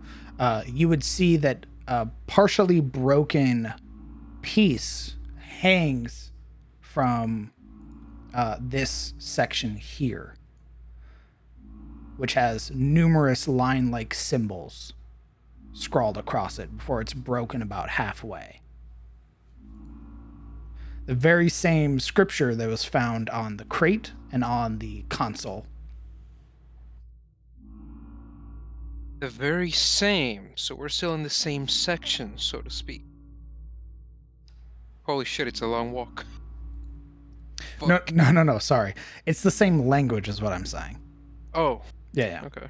you would see that a partially broken piece hangs from this section here, which has numerous line-like symbols scrawled across it before it's broken about halfway. The very same scripture that was found on the crate and on the console. The very same, so we're still in the same section, so to speak. Holy shit, it's a long walk. Fuck. No, sorry. It's the same language is what I'm saying. Oh, Yeah. okay.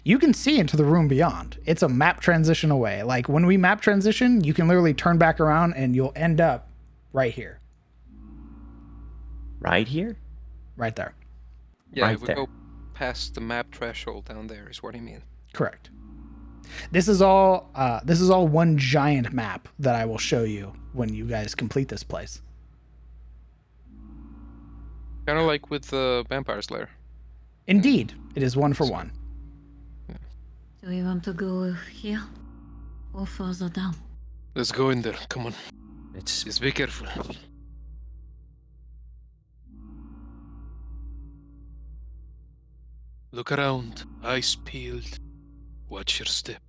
You can see into the room beyond. It's a map transition away. Like when we map transition, you can literally turn back around and you'll end up right here. Right here? Right there. Yeah, Right if we there. go past the map threshold down there is what I mean. Correct. This is all one giant map that I will show you when you guys complete this place. Kind of like with the Vampire Slayer. Indeed, it is one for one. Do we want to go here or further down? Let's go in there, come on. It's Just be careful. Look around, eyes peeled. Watch your step.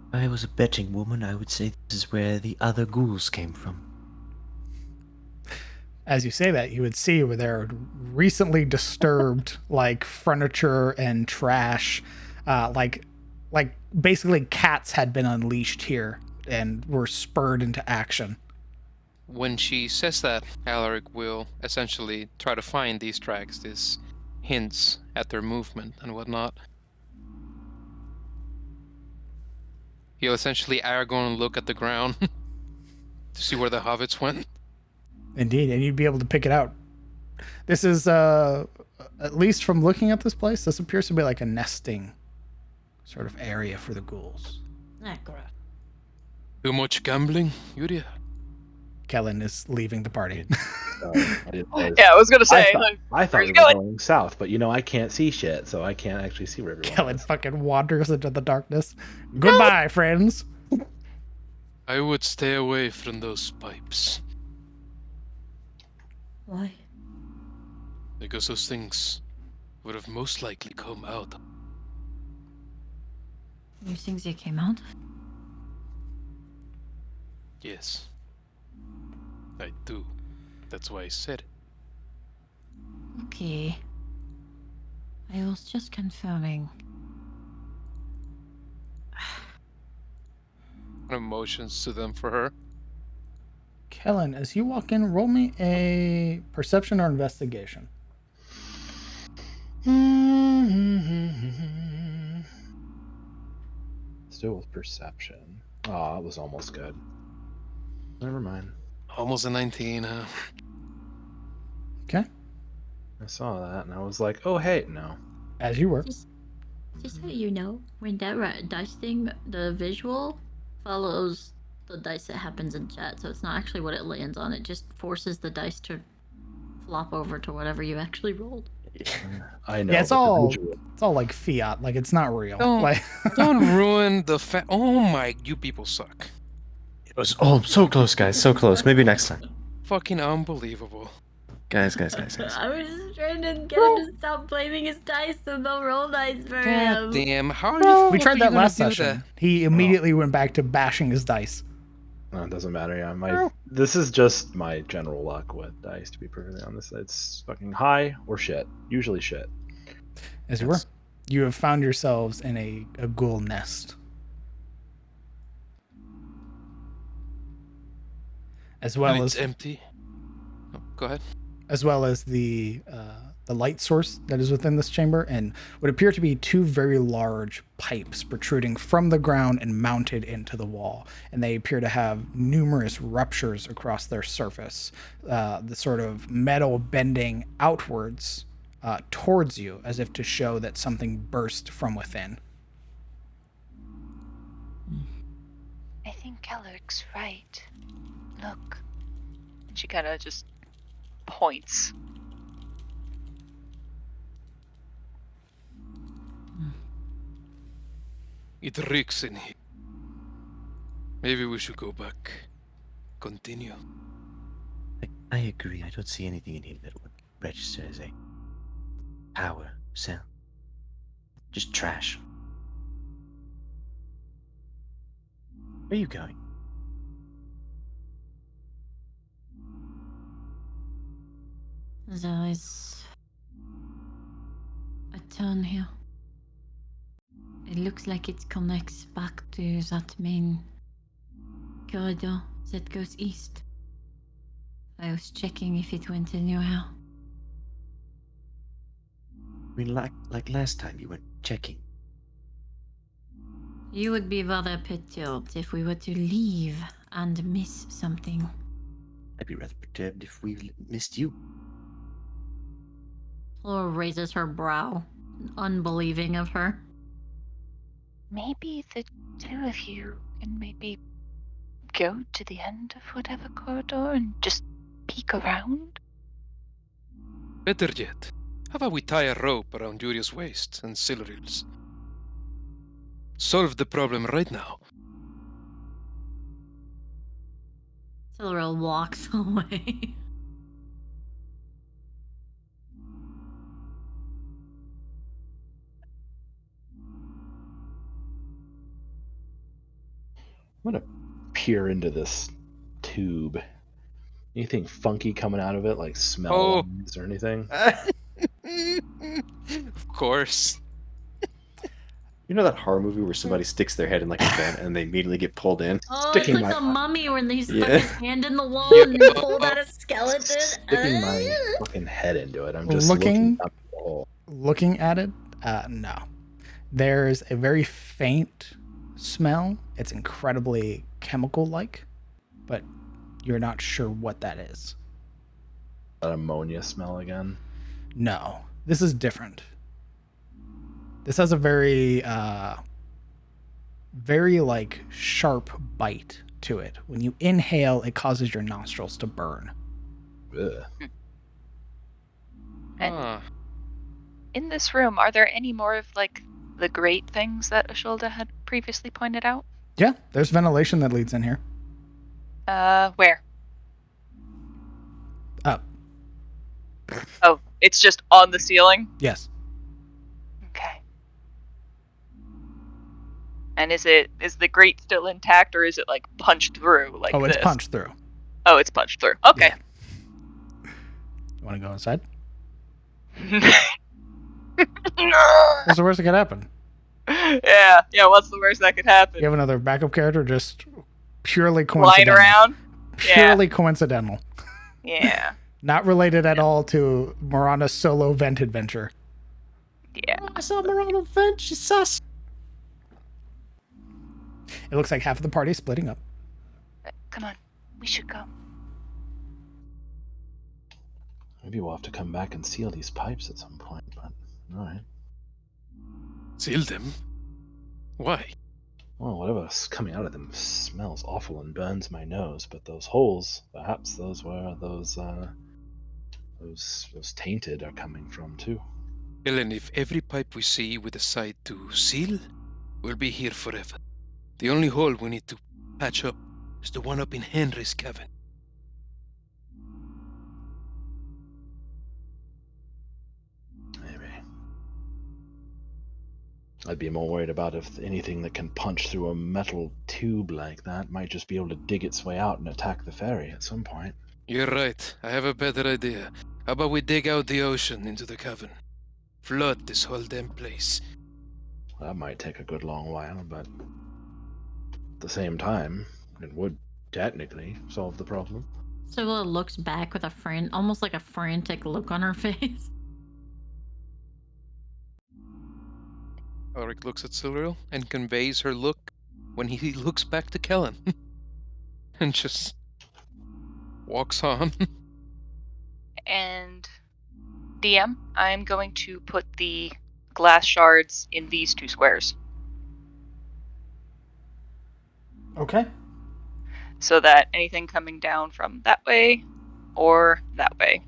If I was a betting woman, I would say this is where the other ghouls came from. As you say that, you would see where there are recently disturbed like furniture and trash, like basically cats had been unleashed here and were spurred into action. When she says that, Alaric will essentially try to find these tracks, these hints at their movement and whatnot. He'll essentially Aragorn look at the ground to see where the hobbits went. Indeed, and you'd be able to pick it out. This is, at least from looking at this place, this appears to be like a nesting sort of area for the ghouls. Accurate. Too much gambling, Yuria? Kellen is leaving the party. Yeah, I was gonna say. I thought where we you were going? going south, but I can't see shit, so I can't actually see where everyone Kellen is. fucking wanders into the darkness. Goodbye, friends. I would stay away from those pipes. Why? Because those things would have most likely come out. You think they came out? Yes. I do. That's why I said it. Okay. I was just confirming. Emotions to them for her. Kellen, as you walk in, roll me a perception or investigation. Still with perception. Oh, it was almost good. Never mind. Almost a 19, huh? Okay. I saw that and I was like, oh hey, no. As you were. Just so you know, when that dice thing, the visual follows the dice that happens in chat, so it's not actually what it lands on. It just forces the dice to flop over to whatever you actually rolled. I know. Yeah, it's but the all visual- it's all like fiat. Like it's not real. Don't- Like Don't ruin the Oh my, you people suck. It was so close, guys. So close. Maybe next time. Fucking unbelievable. Guys. I was just trying to get him to stop blaming his dice so they'll roll dice for God him. damn, how are you we tried that last do session. that? He immediately went back to bashing his dice. No, it doesn't matter. Yeah, this is just my general luck with dice. To be perfectly honest, it's fucking high or shit. Usually shit. As you were. You have found yourselves in a ghoul nest. As well And as it's empty. Oh, go ahead. as well as the light source that is within this chamber, and what appear to be two very large pipes protruding from the ground and mounted into the wall. And they appear to have numerous ruptures across their surface, the sort of metal bending outwards towards you, as if to show that something burst from within. I think Alaric's right. Look. And she kind of just points. It reeks in here. Maybe we should go back. Continue. I agree. I don't see anything in here that would register as a power cell. Just trash. Where are you going? There is a turn here. It looks like it connects back to that main corridor that goes east. I was checking if it went anywhere. I mean, like last time you went checking. You would be rather perturbed if we were to leave and miss something. I'd be rather perturbed if we missed you. Flora raises her brow, unbelieving of her. Maybe the two of you can maybe go to the end of whatever corridor and just peek around? Better yet, how about we tie a rope around Yuria's waist and Silril's? Solve the problem right now. Silril walks away. I'm gonna peer into this tube. Anything funky coming out of it, like smell lines or anything? Of course. You know that horror movie where somebody sticks their head in like a vent and they immediately get pulled in? Oh, Sticking it's like my- the mummy when he stuck Yeah. his hand in the wall and then pulled out a skeleton. Sticking my fucking head into it. I'm just Looking- looking up the hole. Looking at it, no. There's a very faint smell. It's incredibly chemical-like, but you're not sure what that is. That ammonia smell again. No, this is different. This has a very, very like sharp bite to it. When you inhale, it causes your nostrils to burn. Ugh. And Ah, in this room, are there any more of like the great things that Ashulda had previously pointed out? Yeah, there's ventilation that leads in here. Where? Up. Oh, it's just on the ceiling? Yes. Okay. And is the grate still intact, or is it like punched through like Oh, it's this? punched through. Oh, it's punched through. Okay. You want to go inside? No. What's the worst that could happen? Yeah. What's the worst that could happen? You have another backup character just purely Lying coincidental. around. Purely coincidental. Yeah. Not related at all to Miranda's solo vent adventure. Yeah. I saw Miranda vent. She's sus. It looks like half of the party is splitting up. Come on, we should go. Maybe we'll have to come back and seal these pipes at some point, but alright. seal them? Why? Well, whatever's coming out of them smells awful and burns my nose, but those holes, perhaps those were those tainted are coming from too. Ellen, if every pipe we see we decide to seal, we'll be here forever. The only hole we need to patch up is the one up in Henry's cabin. Maybe. I'd be more worried about if anything that can punch through a metal tube like that might just be able to dig its way out and attack the ferry at some point. You're right. I have a better idea. How about we dig out the ocean into the cavern? Flood this whole damn place. That might take a good long while, but at the same time, it would technically solve the problem. Scylla looks back with almost like a frantic look on her face. Ulrich looks at Silreal and conveys her look when he looks back to Kellen. And just walks on. And DM, I'm going to put the glass shards in these two squares Okay. so that anything coming down from that way or that way.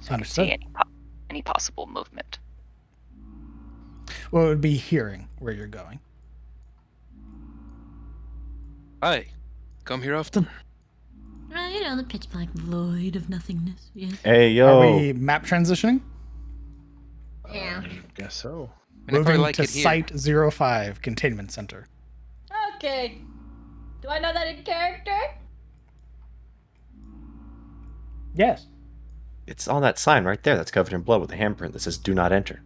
So I can see Understood. any possible movement. Well, it would be hearing where you're going. Hi. Come here often? You know, the pitch black void of nothingness. Yeah. Hey, yo. Are we map transitioning? Yeah. I guess so. And if I Moving like to it here, Site 05, Containment Center. Okay. Do I know that in character? Yes. It's on that sign right there that's covered in blood with a handprint that says "Do not enter."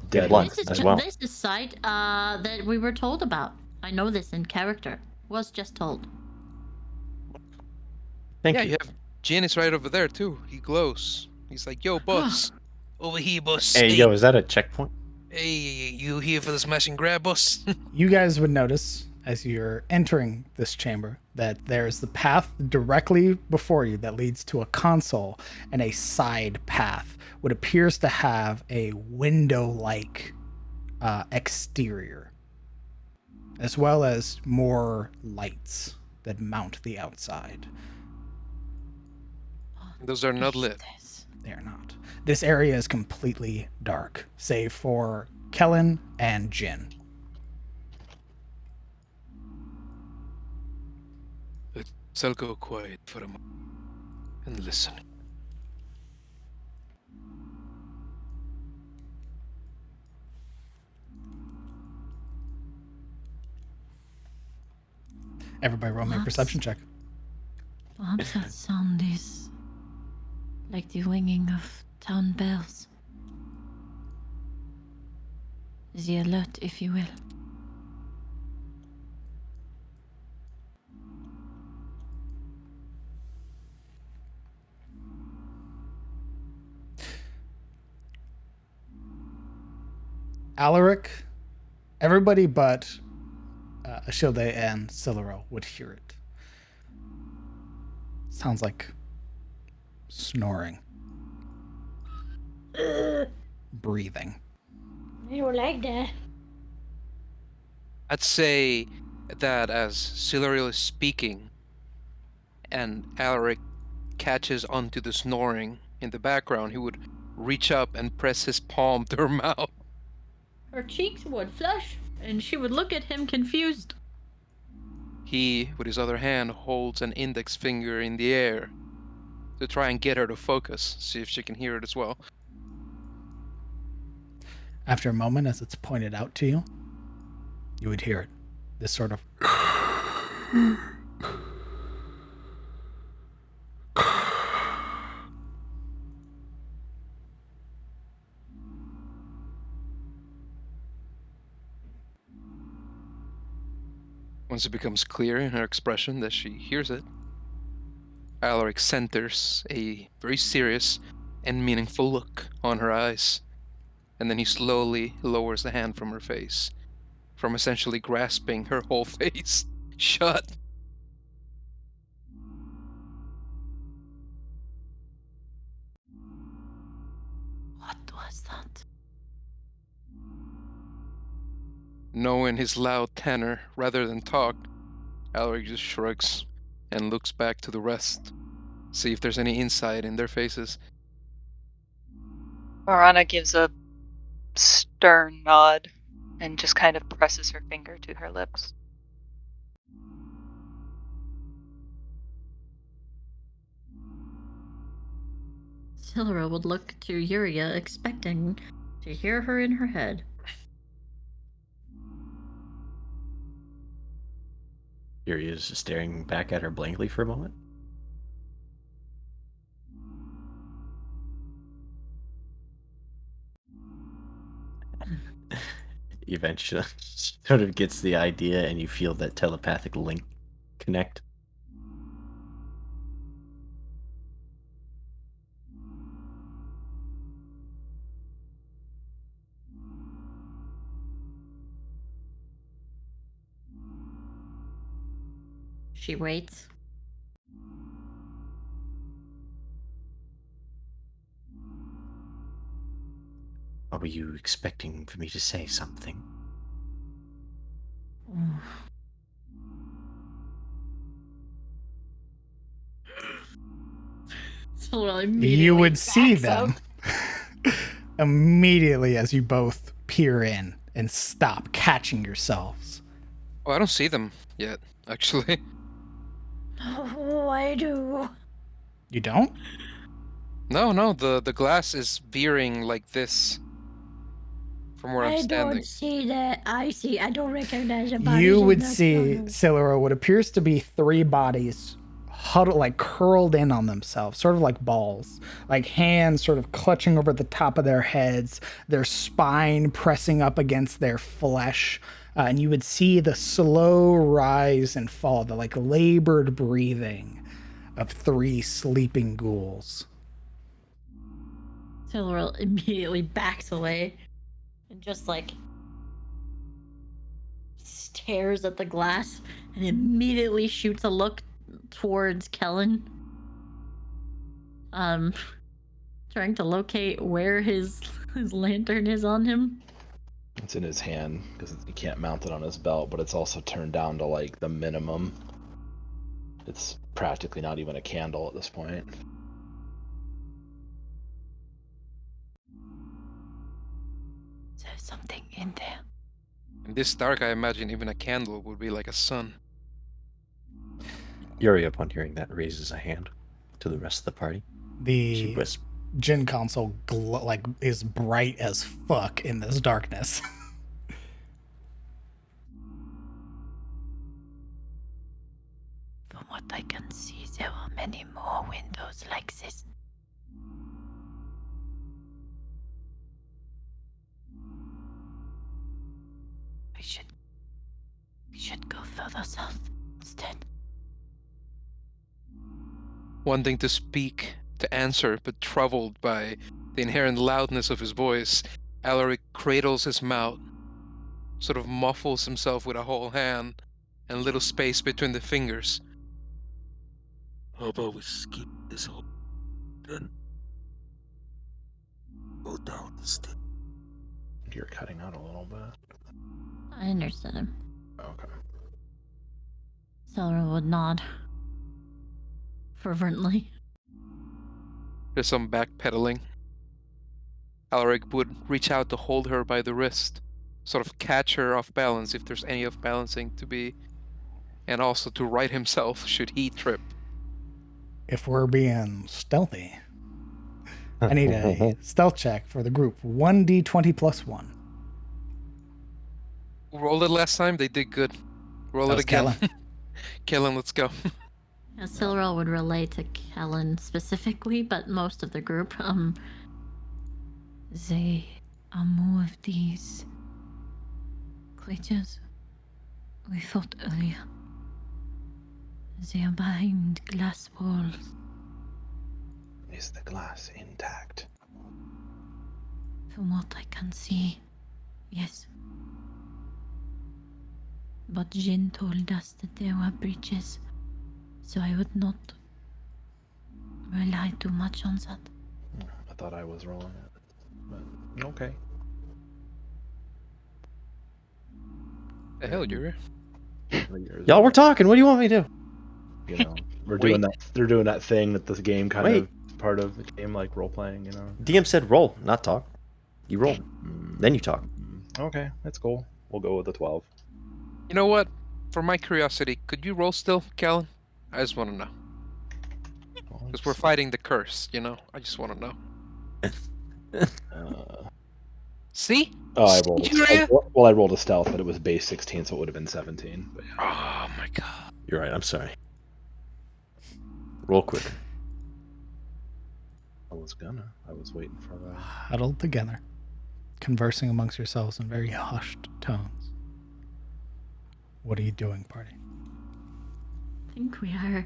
Dead blood. This is as well. This is site that we were told about. I know this in character. Was just told. Thank yeah, you. you have Janice right over there too. He glows. He's like, "Yo, boss, over here, boss. Hey, yo, is that a checkpoint? Hey, you here for the smash and grab, boss?" You guys would notice as you're entering this chamber that there's the path directly before you that leads to a console and a side path, what appears to have a window-like exterior, as well as more lights that mount the outside. Those are not lit. They are not. This area is completely dark, save for Kellen and Jin. I'll go quiet for a moment and listen. Everybody roll me a What? perception check. Perhaps that sound is like the ringing of town bells. the alert, if you will. Alaric, everybody but Ashilde and Siluro would hear it. Sounds like snoring. Breathing. I don't like that. I'd say that as Siluriel is speaking and Alaric catches onto the snoring in the background, he would reach up and press his palm to her mouth. Her cheeks would flush, and she would look at him confused. He, with his other hand, holds an index finger in the air to try and get her to focus, see if she can hear it as well. After a moment, as it's pointed out to you, you would hear it. This sort of. Once it becomes clear in her expression that she hears it, Alaric centers a very serious and meaningful look on her eyes, and then he slowly lowers the hand from her face, from essentially grasping her whole face shut. What was that? Knowing his loud tenor rather than talk, Alaric just shrugs and looks back to the rest, see if there's any insight in their faces. Marana gives a stern nod and just kind of presses her finger to her lips. Silura would look to Yuria, expecting to hear her in her head. Yuri is staring back at her blankly for a moment. Eventually, sort of gets the idea, and you feel that telepathic link connect. She waits. Or were you expecting for me to say something? You would see them immediately as you both peer in and stop, catching yourselves. Oh, I don't see them yet, actually. Oh, I do. You don't? No, the glass is veering like this from where I'm standing. don't see that. I don't recognize the bodies. You would see, Siluro, what appears to be three bodies huddled, like curled in on themselves, sort of like balls, like hands sort of clutching over the top of their heads, their spine pressing up against their flesh. And you would see the slow rise and fall, the like labored breathing of three sleeping ghouls. Silura immediately backs away and just like stares at the glass and immediately shoots a look towards Kellen. Trying to locate where his lantern is on him. It's in his hand because he can't mount it on his belt, but it's also turned down to like the minimum. It's practically not even a candle at this point. There's something in there. In this dark, I imagine even a candle would be like a sun. Yuri, upon hearing that, raises a hand to the rest of the party. She The whispers, gin console is bright as fuck in this darkness. From what I can see, there are many more windows like this. We should go further south instead. Wanting to speak, to answer, but troubled by the inherent loudness of his voice, Alaric cradles his mouth, sort of muffles himself with a whole hand and a little space between the fingers. How about we skip this whole then go down the stairs? You're cutting out a little bit. I understood him. Okay. Silra would nod fervently. There's some backpedaling. Alaric would reach out to hold her by the wrist, sort of catch her off balance if there's any off balancing to be, and also to right himself should he trip. If we're being stealthy, I need a stealth check for the group. 1d20 plus 1. Rolled it last time, they did good. Roll That it was again. Kellen. Kellen, let's go. Yeah, Silra would relate to Kellen specifically, but most of the group, they are more of these creatures we fought earlier. They are behind glass walls. Is the glass intact? From what I can see, yes. But Jin told us that there were breaches, so I would not rely too much on that. I thought I was rolling it, but okay. The hell, you're. Y'all were talking. What do you want me to do? You know, we're doing that. They're doing that thing that this game kind of part of the game, like role playing. You know. DM said roll, not talk. You roll, then you talk. Okay, that's cool. We'll go with the 12. You know what? For my curiosity, could you roll still, Kellen? I just want to know. Because we're fighting the curse, you know? I just want to know. See? Oh, I rolled. Julia? Well, I rolled a stealth, but it was base 16, so it would have been 17. But yeah. Oh my god. You're right. I'm sorry. Roll quicker. I was waiting for that. Huddled together, conversing amongst yourselves in very hushed tones. What are you doing, party? I think we are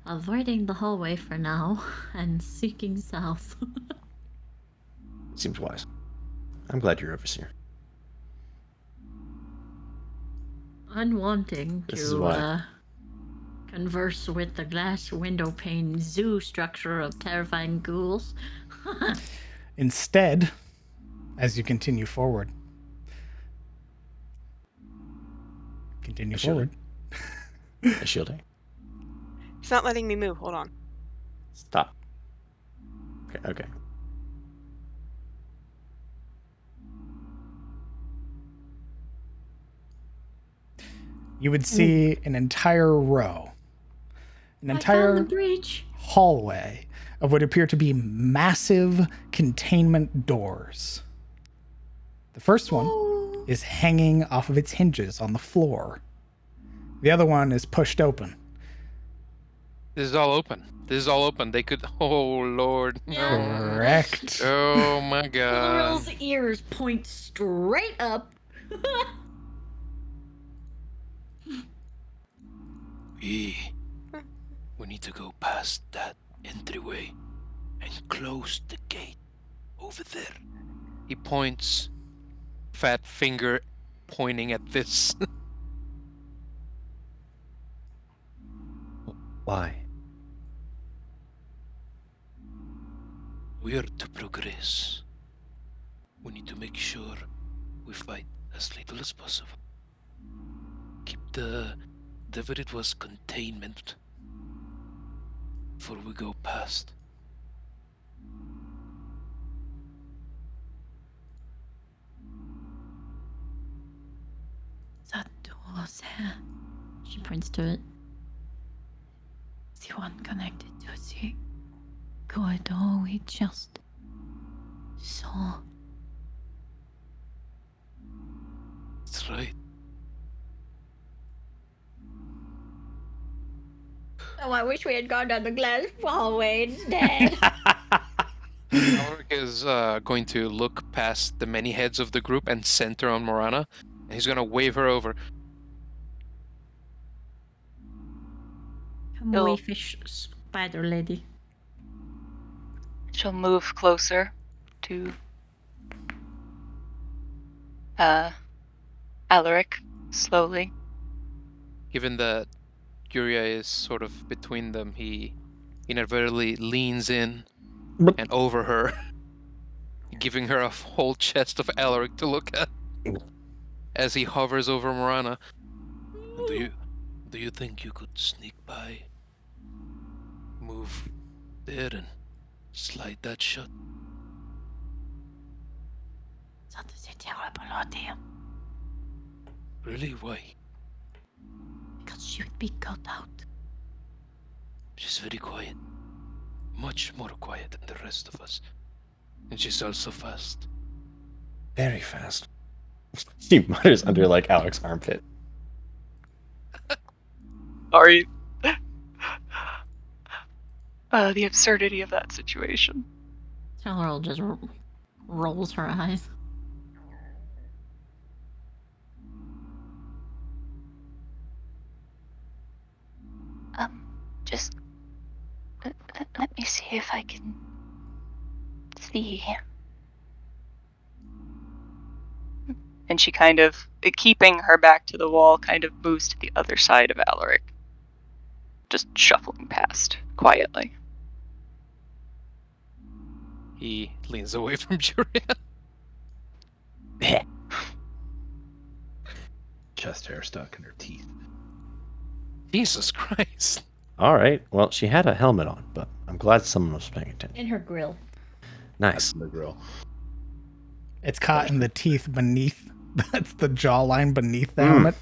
avoiding the hallway for now and seeking south. Seems wise. I'm glad you're overseer. Unwanting This is to why. converse with the glass window pane zoo structure of terrifying ghouls. Instead, as you continue forward, forward. A shielding. It's not letting me move. Hold on. Stop. Okay. You would see an entire row, an I entire found the breach. hallway of what appear to be massive containment doors. The first one is hanging off of its hinges on the floor. The other one is pushed open. This is all open. They could. Oh, Lord. No. Correct. Oh, my God. Plural's ears point straight up. We need to go past that entryway and close the gate over there. He points, fat finger pointing at this. Why? We are to progress. We need to make sure we fight as little as possible. Keep whatever it was containment before we go past. That door's here. She points to it. The one connected to the corridor we just saw. That's right. Oh, I wish we had gone down the glass hallway instead. Alaric is going to look past the many heads of the group and center on Morana He's gonna wave her over. Come away, fish spider lady. She'll move closer to Alaric slowly. Given that Yuria is sort of between them, he inadvertently leans in and over her, giving her a whole chest of Alaric to look at as he hovers over Morana. Do you think you could sneak by, move there, and slide that shut? That is a terrible idea. Really? Why? Because she would be cut out. She's very quiet. Much more quiet than the rest of us. And she's also fast. Very fast. She mutters under like Alec's armpit. Sorry. The absurdity of that situation. Taylor just rolls her eyes. Just let me see if I can see. And she kind of, keeping her back to the wall, kind of moves to the other side of Alaric. Just shuffling past, quietly. He leans away from Yuria. Chest hair stuck in her teeth. Jesus Christ. All right. Well, she had a helmet on, but I'm glad someone was paying attention. In her grill. Nice. The grill. It's caught in the teeth beneath. That's the jawline beneath the helmet.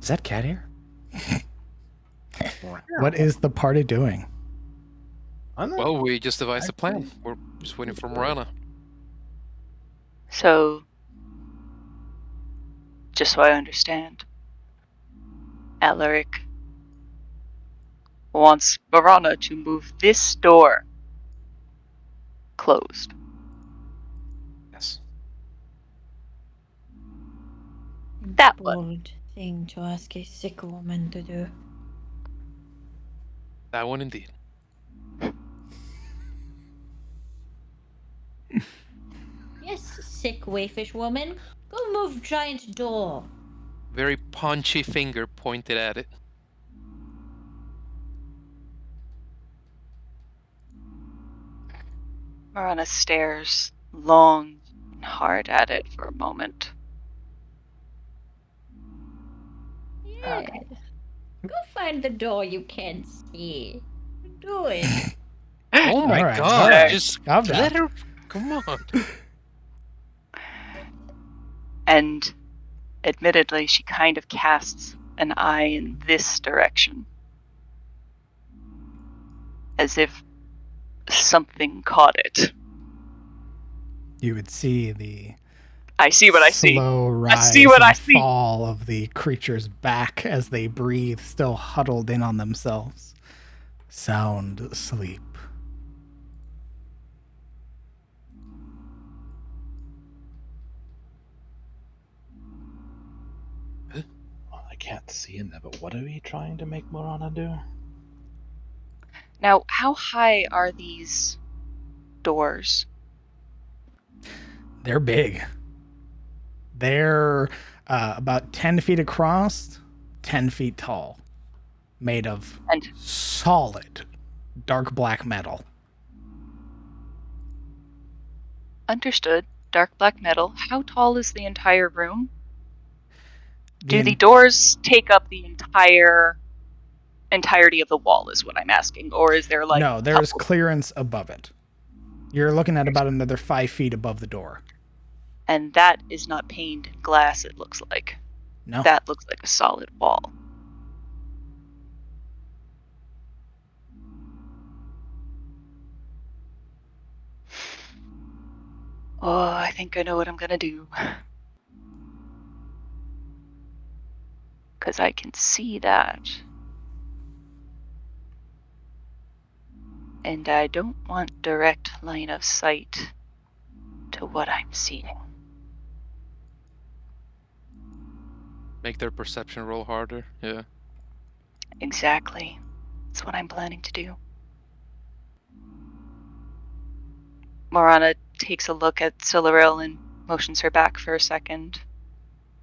Is that cat hair? What is the party doing? Well, we just devised a plan. We're just waiting for Morana. So, just so I understand, Alaric wants Morana to move this door closed. Yes. That one. Bold thing to ask a sick woman to do. That one indeed. Yes, sick wayfish woman. Go move giant door. Very paunchy finger pointed at it. Morana stares long and hard at it for a moment. Yes. Go find the door you can't see. Do it. Oh my Alright, god, alright. just Calm down. let her... Come on. And admittedly, she kind of casts an eye in this direction. As if something caught it. You would see the I see what I see. slow rise I see what and I see. fall of the creature's back as they breathe, still huddled in on themselves. Sound asleep. Well, I can't see in there, but what are we trying to make Morana do? Now, how high are these doors? They're big. They're about 10 feet across, 10 feet tall, made of And solid dark black metal. understood. Dark black metal. How tall is the entire room? Do en- the doors take up the entirety of the wall is what I'm asking, or is there like no, there's couple- clearance above it. You're looking at about another 5 feet above the door. and that is not paned in glass, it looks like. No. That looks like a solid wall. Oh, I think I know what I'm gonna do. Because I can see that. And I don't want direct line of sight to what I'm seeing. Make their perception roll harder. Yeah. Exactly. That's what I'm planning to do. Morana takes a look at Siluril and motions her back for a second,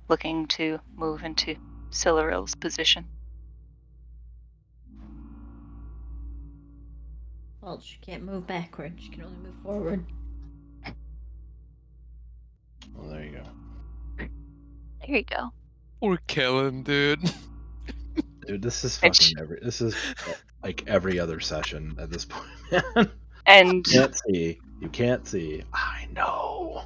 looking to move into Siluril's position. Well, she can't move backward. She can only move forward. Well, there you go. There you go. Poor Kellen, dude. Dude, this is And fucking this is like every other session at this point, man. And Can't see. You can't see. I know.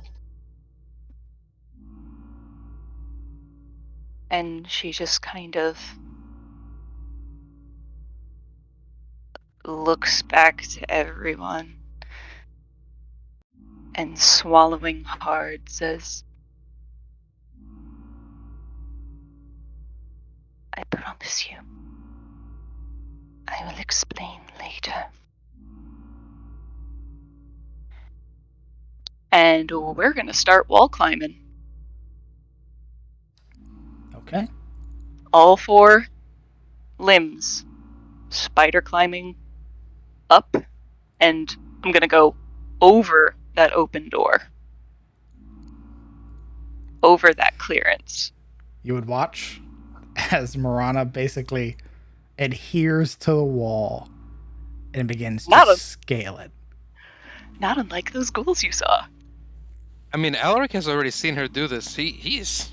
and she just kind of looks back to everyone and swallowing hard says, I promise you, I will explain later. And we're gonna start wall climbing. Okay. All 4 limbs. Spider climbing up, and I'm gonna go over that open door. Over that clearance. You would watch as Morana basically adheres to the wall and begins to scale it. Not unlike those ghouls you saw. I mean, Alaric has already seen her do this. He's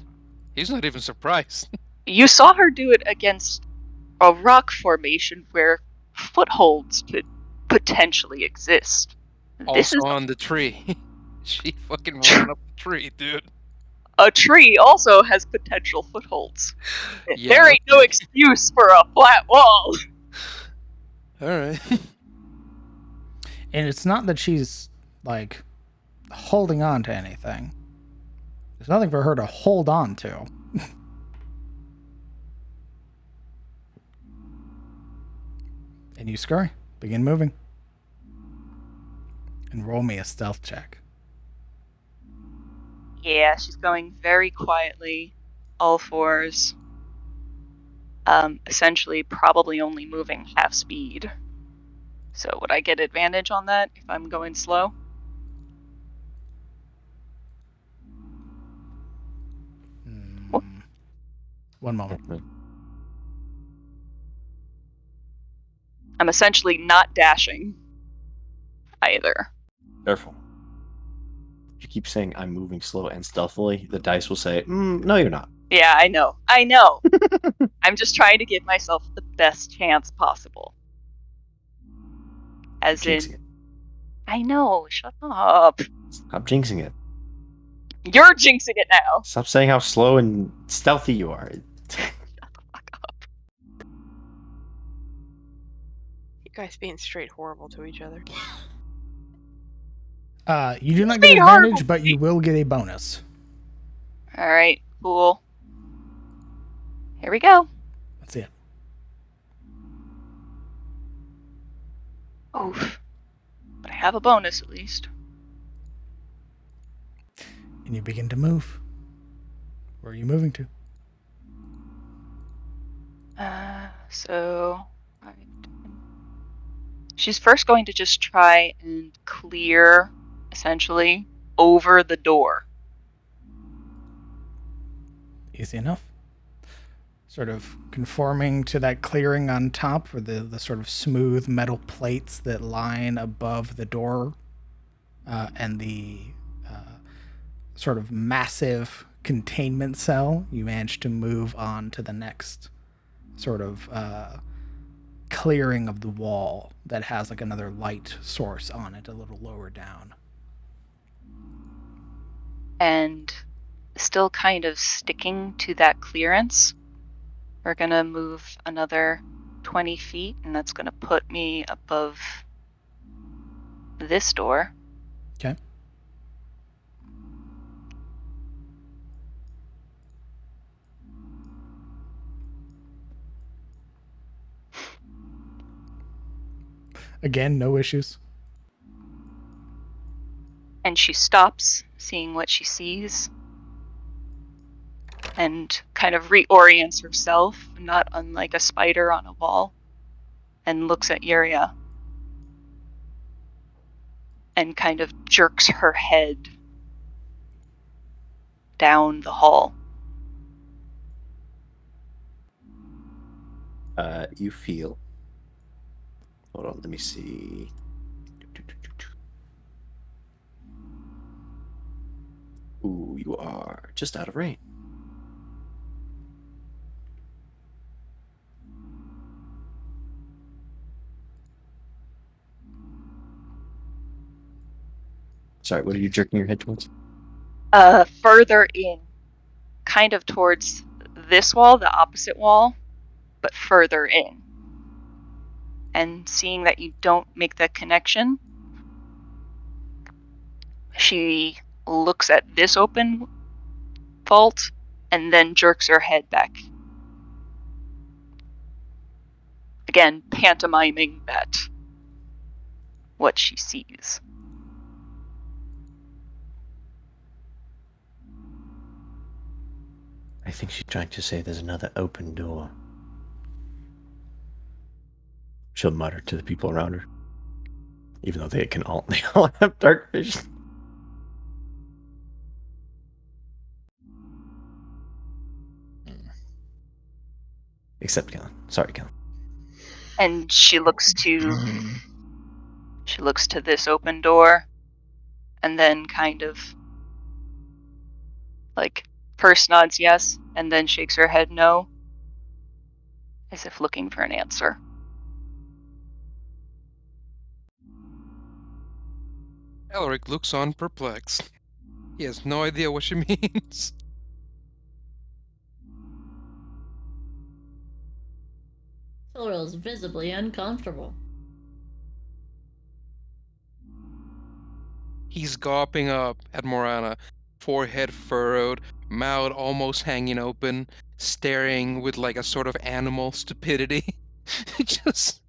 not even surprised. You saw her do it against a rock formation where footholds could potentially exist. This Also is on the tree. She fucking ran up the tree, dude. a tree also has potential footholds. Yeah, There ain't no excuse for a flat wall. Alright. And it's not that she's, like, holding on to anything. There's nothing for her to hold on to. And you scurry. Begin moving. And roll me a stealth check. Yeah, she's going very quietly, all 4s. Essentially probably only moving half speed. So would I get advantage on that if I'm going slow? One moment. I'm essentially not dashing either. Careful. If you keep saying I'm moving slow and stealthily, the dice will say, no, you're not. Yeah, I know. I'm just trying to give myself the best chance possible. As Jinxing in, it. I know, shut up. Stop jinxing it. You're jinxing it now. Stop saying how slow and stealthy you are. Shut the fuck up. You guys being straight horrible to each other. You do not get Be advantage, horrible. but you will get a bonus. Alright, cool. Here we go. That's it. Oof. But I have a bonus at least. And you begin to move. Where are you moving to? So she's first going to just try and clear, essentially, over the door. Easy enough. Sort of conforming to that clearing on top for the sort of smooth metal plates that line above the door and the sort of massive containment cell. You manage to move on to the next sort of clearing of the wall that has like another light source on it a little lower down. And still kind of sticking to that clearance, we're gonna move another 20 feet, and that's gonna put me above this door. Okay. Again, no issues. And she stops, seeing what she sees. and kind of reorients herself, not unlike a spider on a wall, and looks at Yuria and kind of jerks her head down the hall. You feel. Hold on, let me see. Ooh, you are just out of range. Sorry, what are you jerking your head towards? Further in, kind of towards this wall, the opposite wall, but further in. And seeing that you don't make the connection, she looks at this open vault and then jerks her head back. Again, pantomiming that what she sees. I think she's trying to say there's another open door. She'll mutter to the people around her, even though they all have dark vision. Except Kellen. Sorry, Kellen. And she looks to this open door, and then kind of like first nods yes, and then shakes her head no, as if looking for an answer. Alaric looks on perplexed. He has no idea what she means. Silrill's visibly uncomfortable. He's gawping up at Morana, forehead furrowed, mouth almost hanging open, staring with like a sort of animal stupidity. Just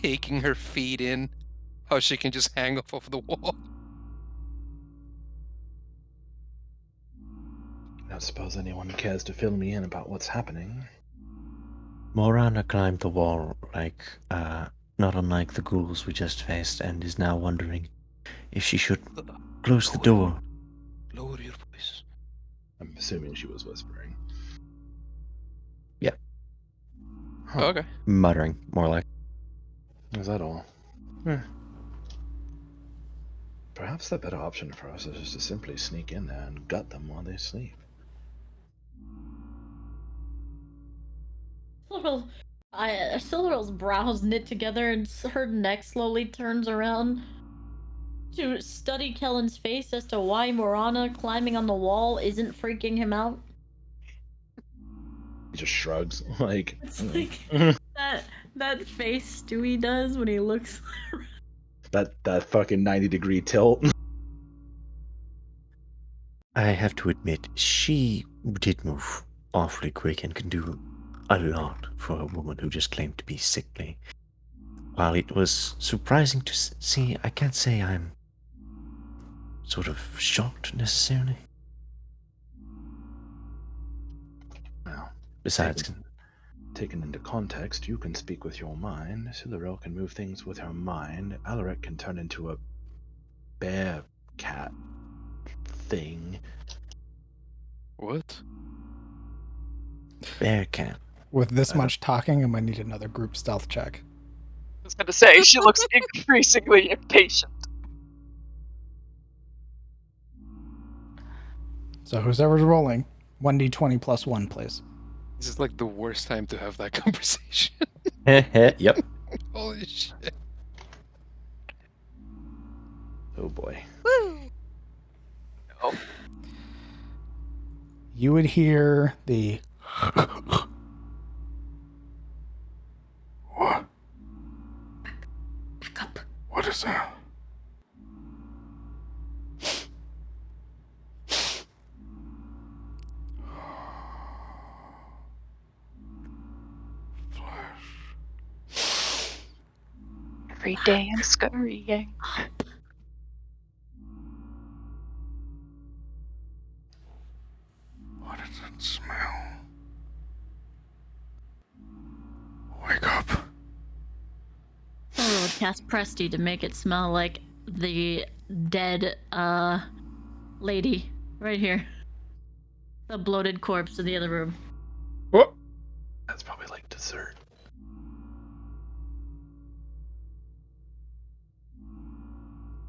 taking her feet in, how she can just hang off of the wall. I don't suppose anyone cares to fill me in about what's happening. Morana climbed the wall not unlike the ghouls we just faced, and is now wondering if she should close the door. Lower your voice. I'm assuming she was whispering. Yep. Huh. Okay. Muttering, more like. Is that all? Perhaps the better option for us is just to simply sneak in there and gut them while they sleep. Silrill's brows knit together and her neck slowly turns around to study Kellen's face as to why Morana climbing on the wall isn't freaking him out. He just shrugs, like... It's like that face Stewie does when he looks... that fucking 90-degree tilt. I have to admit, she did move awfully quick and can do a lot for a woman who just claimed to be sickly. While it was surprising to see, I can't say I'm sort of shocked necessarily. Well, Besides, taken into context, you can speak with your mind, Siluriel can move things with her mind, Alaric can turn into a bear cat thing. What? bear cat. With this much talking, I might need another group stealth check. I was going to say, she looks increasingly impatient. So whoever's rolling, 1d20 plus 1, please. This is like the worst time to have that conversation. Yep. Holy shit. Oh boy. Woo! Oh, You would hear the... What? Back up. What is that? every day I'm scurrying. What is it? Smell. Wake up. Thor would cast Presty to make it smell like the dead lady right here. The bloated corpse in the other room. What? That's probably like dessert.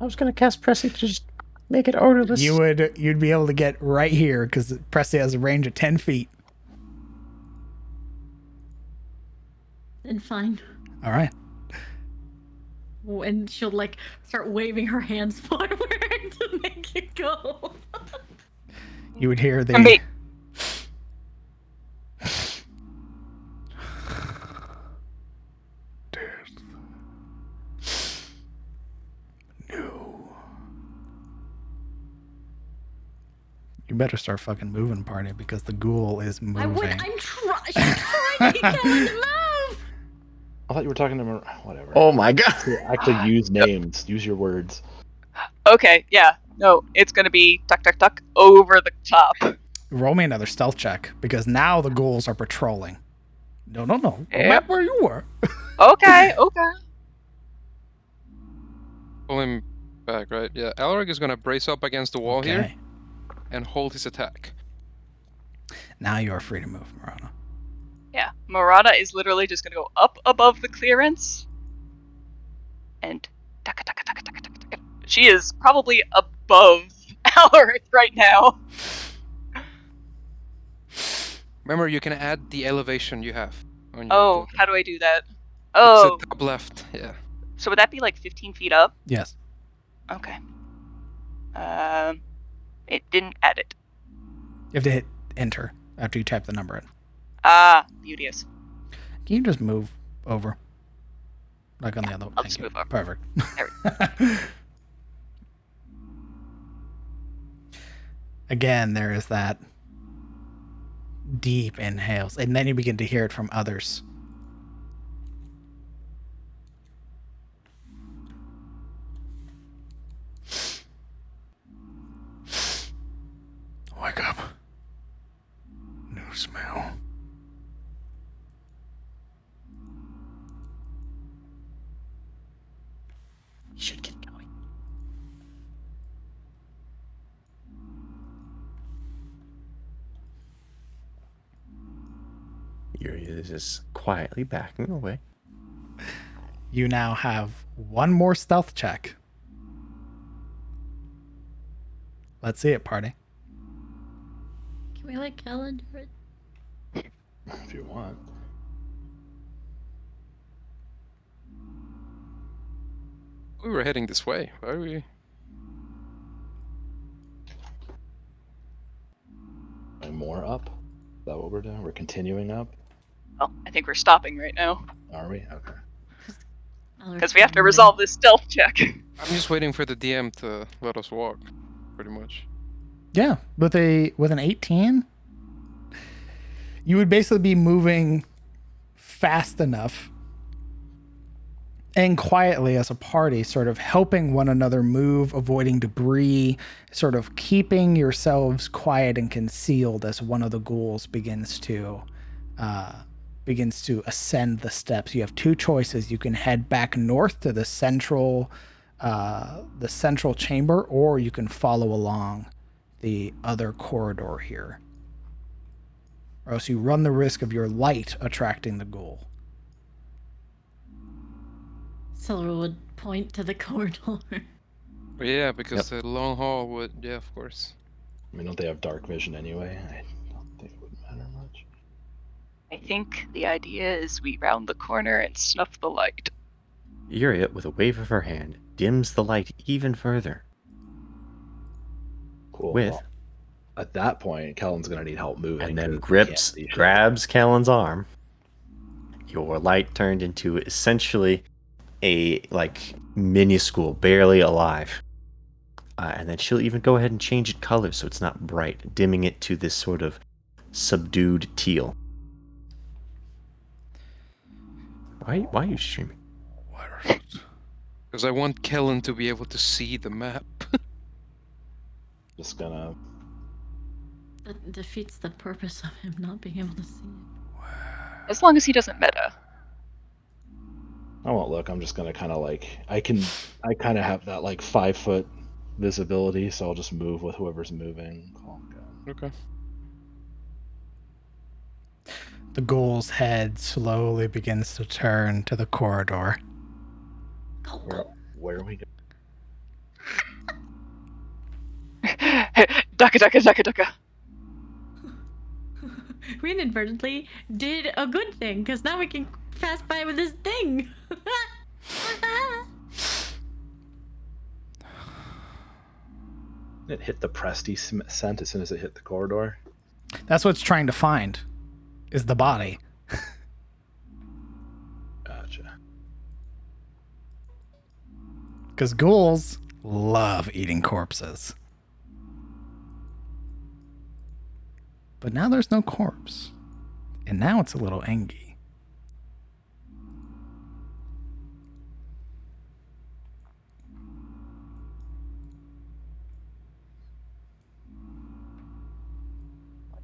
I was gonna cast Pressy to just make it odorless. You'd be able to get right here because Presley has a range of 10 feet. Then fine. All right. And she'll like start waving her hands forward to make it go. You would hear the. Wait. No. You better start fucking moving, party, because the ghoul is moving. I'm trying to get Kellen to move. I thought you were talking to whatever. Oh my god! Actually, use names. Use your words. Okay, yeah. No, it's gonna be tuck, tuck, tuck over the top. Roll me another stealth check because now the ghouls are patrolling. No. Go Yep. back where you were. Okay. Pull him back, right? Yeah, Alaric is gonna brace up against the wall here Okay. and hold his attack. Now you are free to move, Marana. Yeah, Murata is literally just gonna go up above the clearance and tuck, tuck, tuck, tuck, tuck, tuck, tuck. She is probably above Alaric right now. Remember, you can add the elevation you have. On your Oh, token. how do I do that? It's Oh, the top left. Yeah. so would that be like 15 feet up? Yes. Okay. It didn't add it. You have to hit enter after you type the number in. Ah, beauteous. Can you just move over? Like on the other one. I'll just move over. Perfect. There Again, there is that deep inhales, and then you begin to hear it from others. Wake up. New smell. You should get going. Yuri is just quietly backing away. You now have one more stealth check. Let's see it, party. Can we let Kellen do it? If you want. We were heading this way. Why are we? Going more up? Is that what we're doing? We're continuing up? Well, I think we're stopping right now. Are we? Okay. Because we have to resolve this stealth check. I'm just waiting for the DM to let us walk, pretty much. Yeah, with an 18, you would basically be moving fast enough and quietly as a party, sort of helping one another move, avoiding debris, sort of keeping yourselves quiet and concealed as one of the ghouls begins to ascend the steps. You have two choices. You can head back north to the central chamber, or you can follow along the other corridor here, or else you run the risk of your light attracting the ghoul. Silver would point to the corridor. But yeah, because the long haul would. Yeah, of course. I mean, don't they have dark vision anyway? I don't think it would matter much. I think the idea is we round the corner and snuff the light. Yuri, with a wave of her hand, dims the light even further. Cool. With Well, at that point, Kellen's gonna need help moving. and then 'cause he can't see shit. grabs Callan's arm. Your light turned into essentially a minuscule, barely alive. And then she'll even go ahead and change it color so it's not bright, dimming it to this sort of subdued teal. Why are you streaming? Because I want Kellen to be able to see the map. Just gonna That defeats the purpose of him not being able to see it. As long as he doesn't meta. I won't look. I'm just gonna kind of like I kind of have that like 5-foot visibility, so I'll just move with whoever's moving. Okay. The ghoul's head slowly begins to turn to the corridor. Where are we going? Ducka, ducka, ducka, ducka. We inadvertently did a good thing, because now we can pass by with this thing. It hit the Presty scent as soon as it hit the corridor. That's what it's trying to find, is the body. Gotcha. Because ghouls love eating corpses. But now there's no corpse. And now it's a little Engie.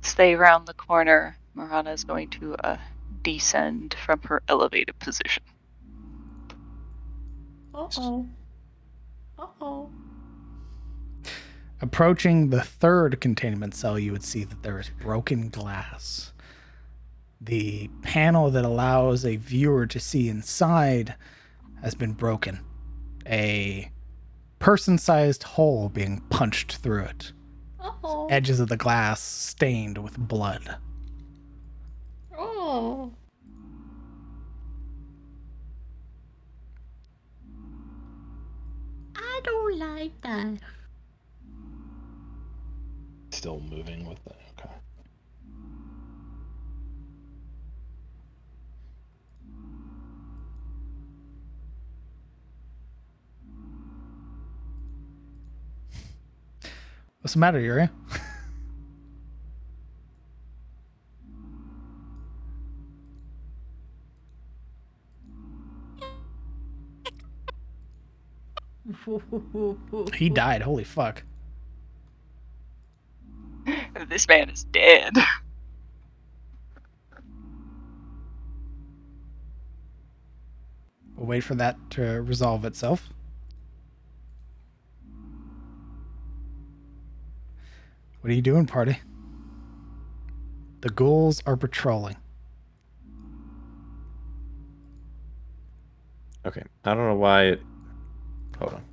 Stay around the corner. Marana is going to descend from her elevated position. Uh-oh. Uh-oh. Approaching the third containment cell, you would see that there is broken glass. The panel that allows a viewer to see inside has been broken. A person-sized hole being punched through it. Uh-oh. Edges of the glass stained with blood. Oh. I don't like that. Still moving with it. Okay. What's the matter, Yuri? He died. Holy fuck. This man is dead. We'll wait for that to resolve itself. What are you doing, party? The ghouls are patrolling. Okay, I don't know why it... Hold on.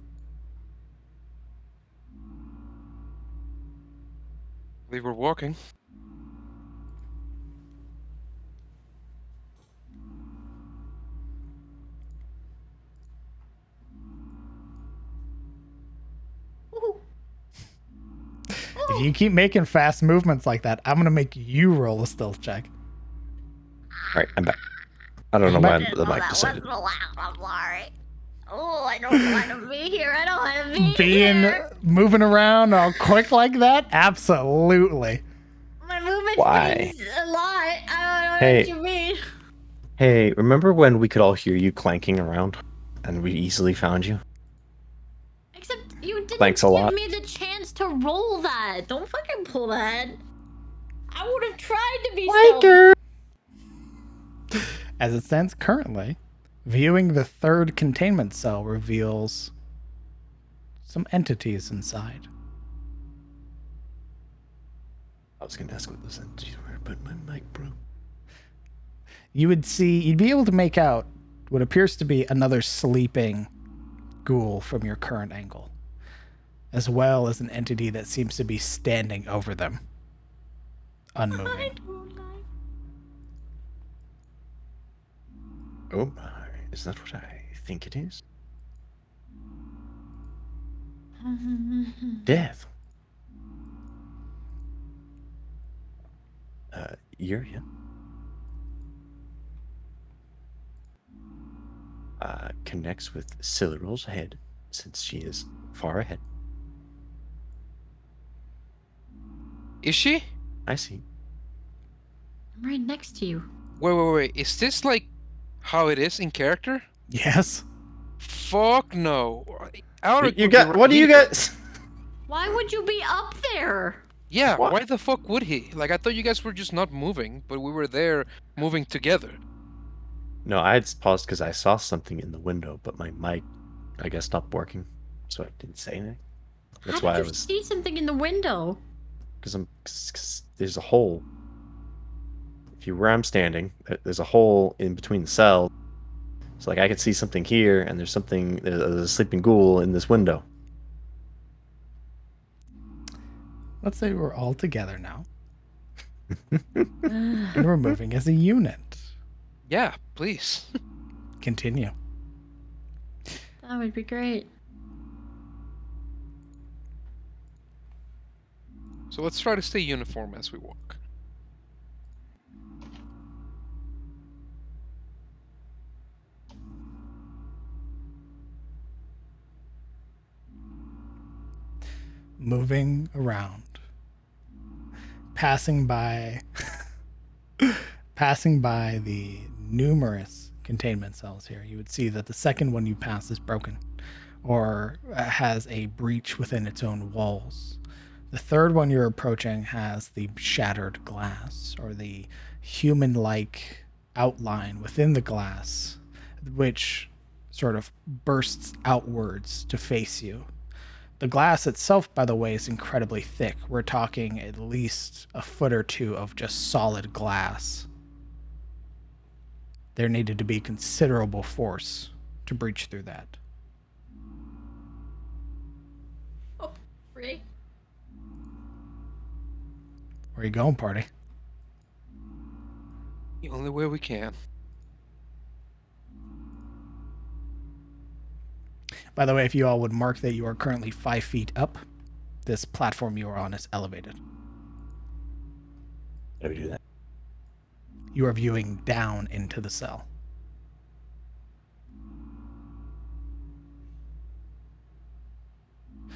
We were walking. If you keep making fast movements like that, I'm gonna make you roll a stealth check. Alright, I'm back. I don't know why the mic decided. I'm sorry. Oh, I don't want to be here. I don't want to be Being here. moving around all quick like that? Absolutely. My movement Why? speed's a lot. I don't know Hey. what you mean. Hey, remember when we could all hear you clanking around? And we easily found you? Except you didn't Thanks a give lot. me the chance to roll that. Don't fucking pull that. I would have tried to be stealthy. As it stands currently, viewing the third containment cell reveals some entities inside. I was gonna ask what those entities were, but my mic broke. You'd be able to make out what appears to be another sleeping ghoul from your current angle, as well as an entity that seems to be standing over them, unmoving. I don't like. Oh my, is that what I think it is? Death. Yuria. Connects with Cyrill's head, since she is far ahead. Is she? I see. I'm right next to you. Wait. Is this like how it is in character? Yes. Fuck no. Alaric You would got... be What do you here. got? Why would you be up there? Yeah, What? why the fuck would he? Like, I thought you guys were just not moving, but we were there moving together. No, I had paused because I saw something in the window, but my mic, I guess, stopped working, so I didn't say anything. That's How why did I you was, see something in the window? because there's a hole. If you where I'm standing, there's a hole in between the cells. So like I could see something here, and there's a sleeping ghoul in this window. Let's say we're all together now. And we're moving as a unit. Yeah, please. Continue. That would be great. So let's try to stay uniform as we walk. Moving around. Passing by the numerous containment cells here, you would see that the second one you pass is broken or has a breach within its own walls. The third one you're approaching has the shattered glass or the human-like outline within the glass, which sort of bursts outwards to face you. The glass itself, by the way, is incredibly thick. We're talking at least a foot or two of just solid glass. There needed to be considerable force to breach through that. Oh, Ray. Where you going, party? The only way we can. By the way, if you all would mark that you are currently 5 feet up, this platform you are on is elevated. How do we do that? You are viewing down into the cell.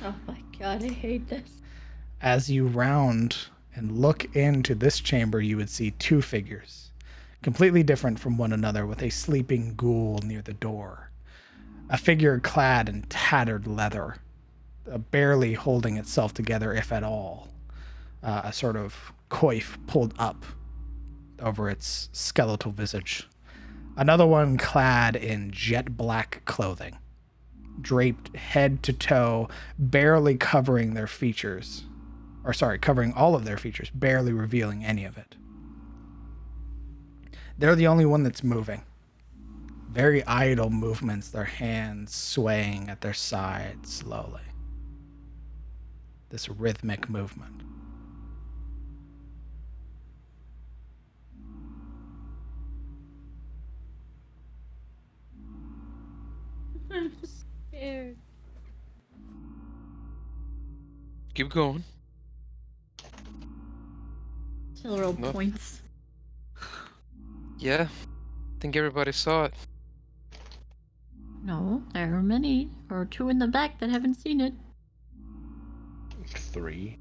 Oh my god, I hate this. As you round and look into this chamber, you would see two figures, completely different from one another, with a sleeping ghoul near the door. A figure clad in tattered leather, barely holding itself together, if at all. A sort of coif pulled up over its skeletal visage. Another one clad in jet black clothing, draped head to toe, barely covering their features. Or sorry, covering all of their features, barely revealing any of it. They're the only one that's moving. Very idle movements, their hands swaying at their sides slowly. This rhythmic movement. I'm scared. Keep going. Still No. points. Yeah, I think everybody saw it. No, there are many, or two in the back that haven't seen it. 3.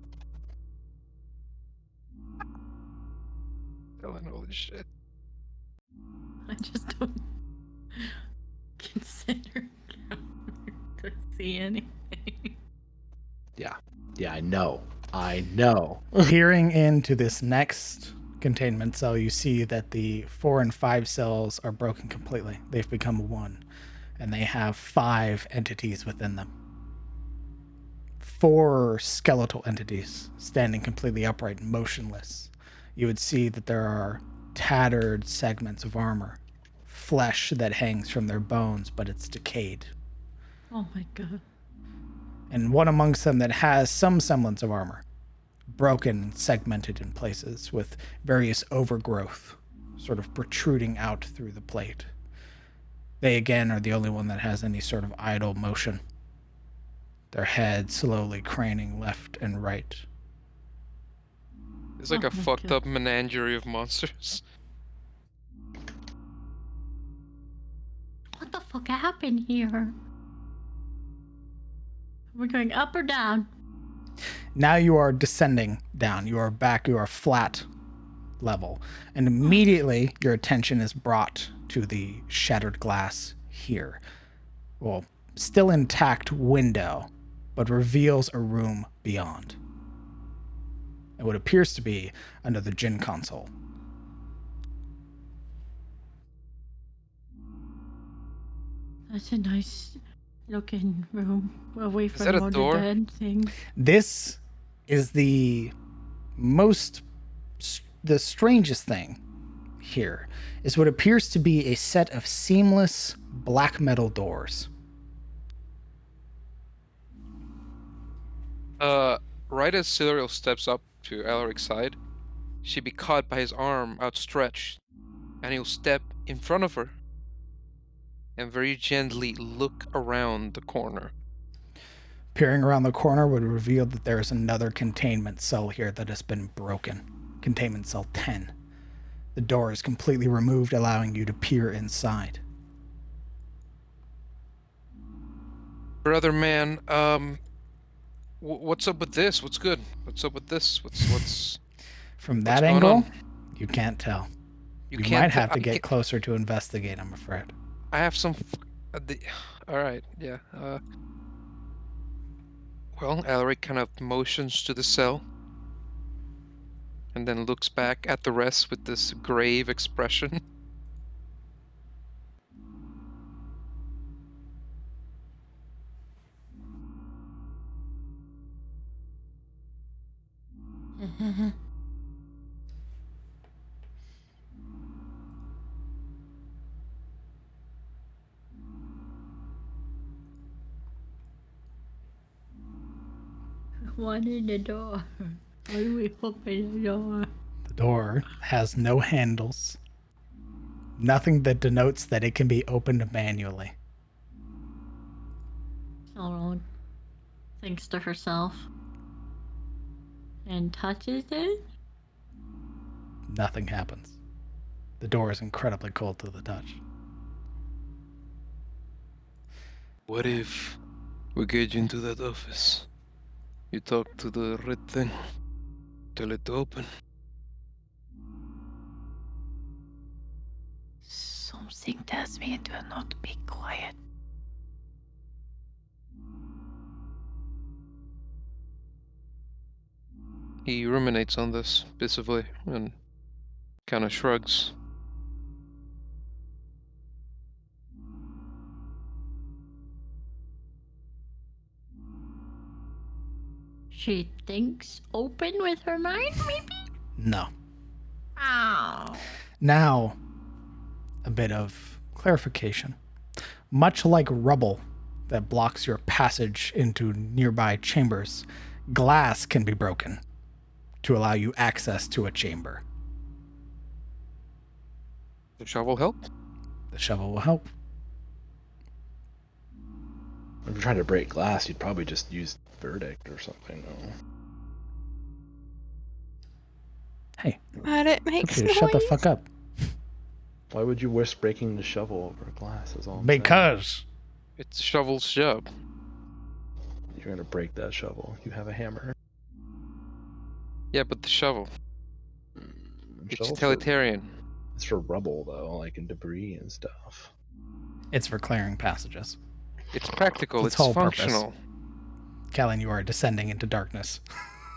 Telling all this shit. I just don't consider to see anything. Yeah, I know. I know. Peering into this next containment cell, you see that the 4 and 5 cells are broken completely. They've become one, and they have 5 entities within them. 4 skeletal entities standing completely upright and motionless. You would see that there are tattered segments of armor, flesh that hangs from their bones, but it's decayed. Oh my god. And one amongst them that has some semblance of armor, broken and segmented in places with various overgrowth sort of protruding out through the plate. They again are the only one that has any sort of idle motion, their head slowly craning left and right. It's like Oh a my fucked God. up menagerie of monsters. What the fuck happened here? We're going up or down? Now you are descending down. You are back. You are flat level. And immediately your attention is brought to the shattered glass here. Well, still intact window, but reveals a room beyond. and what appears to be another gin console. That's a nice looking room away from that a all door? the dead things. This is the strangest thing here is what appears to be a set of seamless black metal doors. Right as Siluriel steps up to Alaric's side, she'd be caught by his arm outstretched, and he'll step in front of her and very gently look around the corner. Peering around the corner would reveal that there is another containment cell here that has been broken. Containment cell 10. The door is completely removed, allowing you to peer inside. Brother man, what's up with this? What's good? What's up with this? What's From what's that going angle, on? you can't tell. You can't might te- have to I get can't- closer to investigate, I'm afraid. I have some. All right, yeah. Well, Alaric kind of motions to the cell, and then looks back at the rest with this grave expression. One in the door. Why do we open the door? The door has no handles. Nothing that denotes that it can be opened manually. Sauron thinks to herself and touches it. Nothing happens. The door is incredibly cold to the touch. What if we get you into that office? You talk to the red thing. Tell it to open. Something tells me do not be quiet. He ruminates on this visibly and kind of shrugs. She thinks open with her mind, maybe? No. Ow. Now, a bit of clarification. Much like rubble that blocks your passage into nearby chambers, glass can be broken to allow you access to a chamber. The shovel help? The shovel will help. If you're trying to break glass, you'd probably just use verdict or something. No. Hey, But it it's makes okay, noise. shut the fuck up. Why would you risk breaking the shovel over glass? Is all I'm Because It's the shovel's job. saying. You're gonna break that shovel. You have a hammer. Yeah, but the shovel. It's Shovel's utilitarian. It's for rubble though, like and debris and stuff. it's for clearing passages. It's practical. Its It's whole purpose. functional. Callan, you are descending into darkness.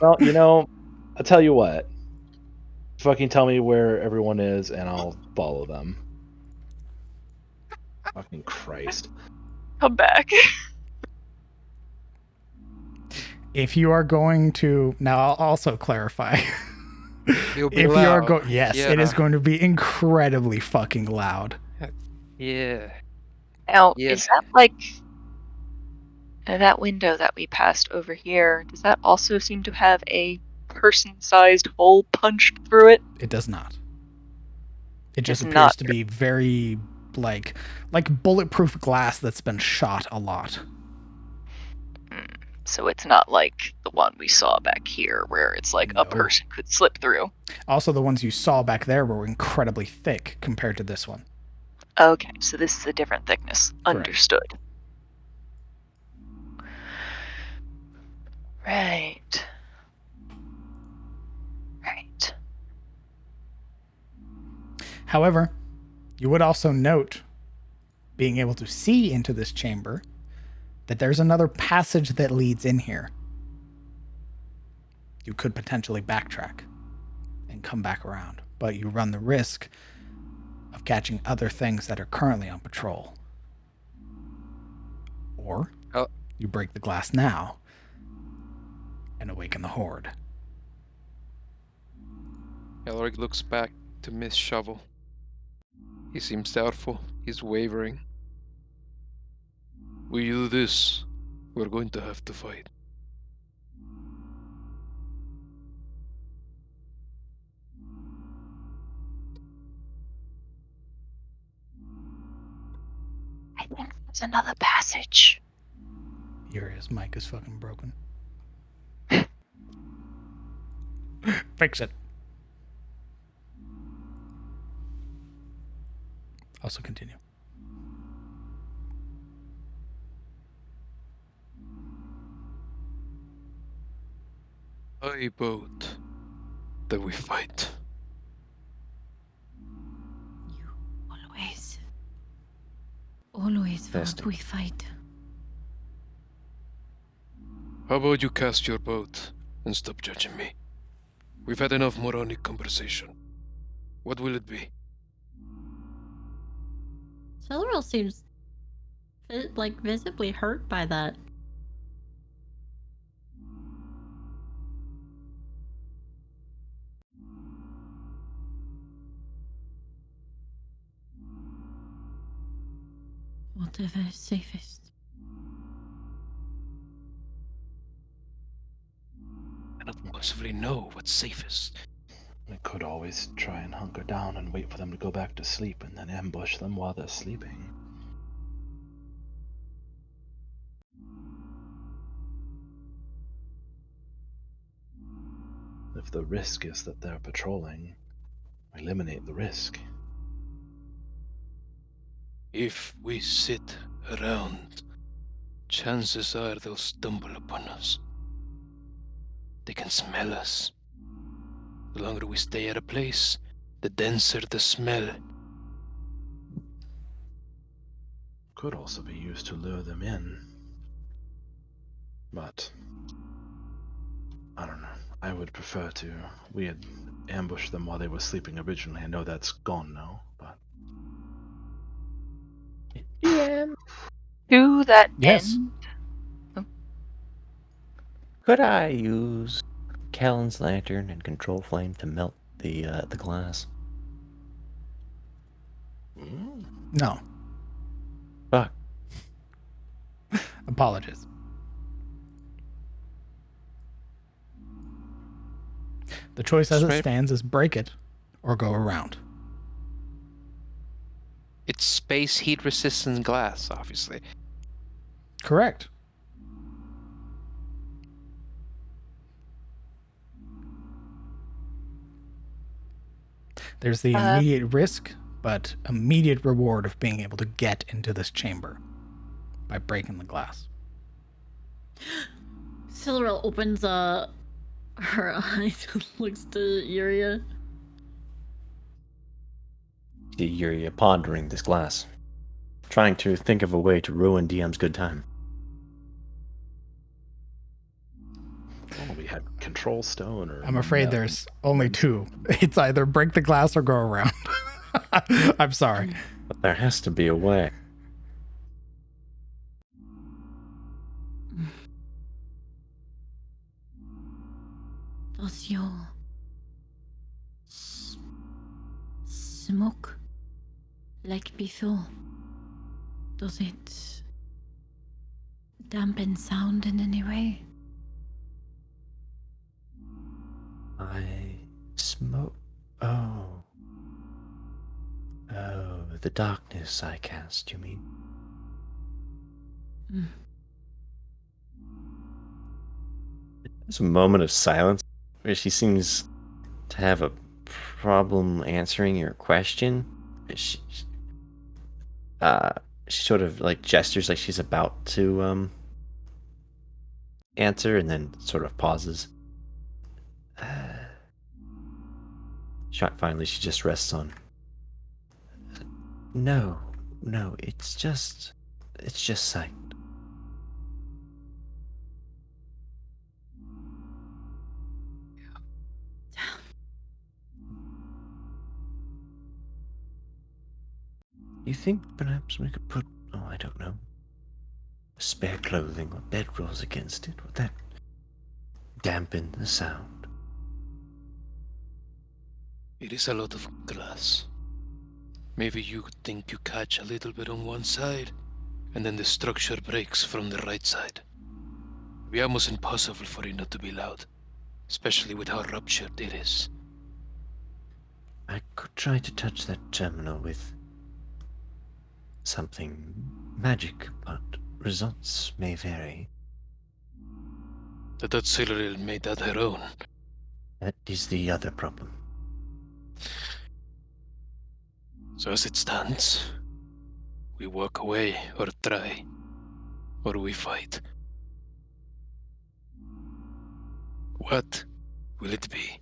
Well, I'll tell you what. Fucking tell me where everyone is, and I'll follow them. Fucking Christ. Come back. If you are going to... Now, I'll also clarify. It'll be If you are loud. going... Yes, it is Yeah. going to be incredibly fucking loud. Yeah. Now, Yeah. is that like that window that we passed over here? Does that also seem to have a person-sized hole punched through it? It does not. It just It's appears not. to be very, like bulletproof glass that's been shot a lot. So it's not like the one we saw back here where it's like No. a person could slip through. Also, the ones you saw back there were incredibly thick compared to this one. Okay, so this is a different thickness. Correct. Understood. Right. Right. However, you would also note, being able to see into this chamber, that there's another passage that leads in here. you could potentially backtrack and come back around, but you run the risk of catching other things that are currently on patrol. Or Oh. you break the glass now and awaken the horde. Elric looks back to Miss Shovel. He seems doubtful. He's wavering. We do this, we're going to have to fight. I think there's another passage. His mic is fucking broken. Fix it. Also continue. I vote that we fight. You always vote Testing. we fight. How about you cast your vote and stop judging me? We've had enough moronic conversation. What will it be? Celerial seems like visibly hurt by that. Whatever is safest. I cannot possibly know what's safest. We could always try and hunker down and wait for them to go back to sleep and then ambush them while they're sleeping. If the risk is that they're patrolling, eliminate the risk. If we sit around, chances are they'll stumble upon us. They can smell us. The longer we stay at a place, the denser the smell. Could also be used to lure them in. But I don't know. I would prefer to. We had ambushed them while they were sleeping originally. I know that's gone now, but To that Yes. end, Could I use Callan's lantern and control flame to melt the glass? No. Fuck. Apologies. The choice as it Straight- stands is break it or go around. It's space heat resistant glass, obviously. Correct. There's the immediate risk, but immediate reward of being able to get into this chamber by breaking the glass. Celerial opens her eyes and looks to Yuria. See Yuria pondering this glass, trying to think of a way to ruin DM's good time. well, we had control stone or. I'm afraid metal. there's only two. It's either break the glass or go around. I'm sorry. But there has to be a way. Does your smoke like before? Does it dampen sound in any way? I smoke. Oh. Oh, the darkness I cast, you mean? Mm. There's a moment of silence where she seems to have a problem answering your question. She sort of like gestures like she's about to answer and then sort of pauses. Finally, she just rests on. No, it's just sight. You think perhaps we could put, I don't know, spare clothing or bedrolls against it? Would that dampen the sound? It is a lot of glass. Maybe you think you catch a little bit on one side, and then the structure breaks from the right side. It'd be almost impossible for it not to be loud, especially with how ruptured it is. I could try to touch that terminal with something magic, but results may vary. That Cyril made that her own. That is the other problem. So as it stands, we walk away or try, or we fight. What will it be?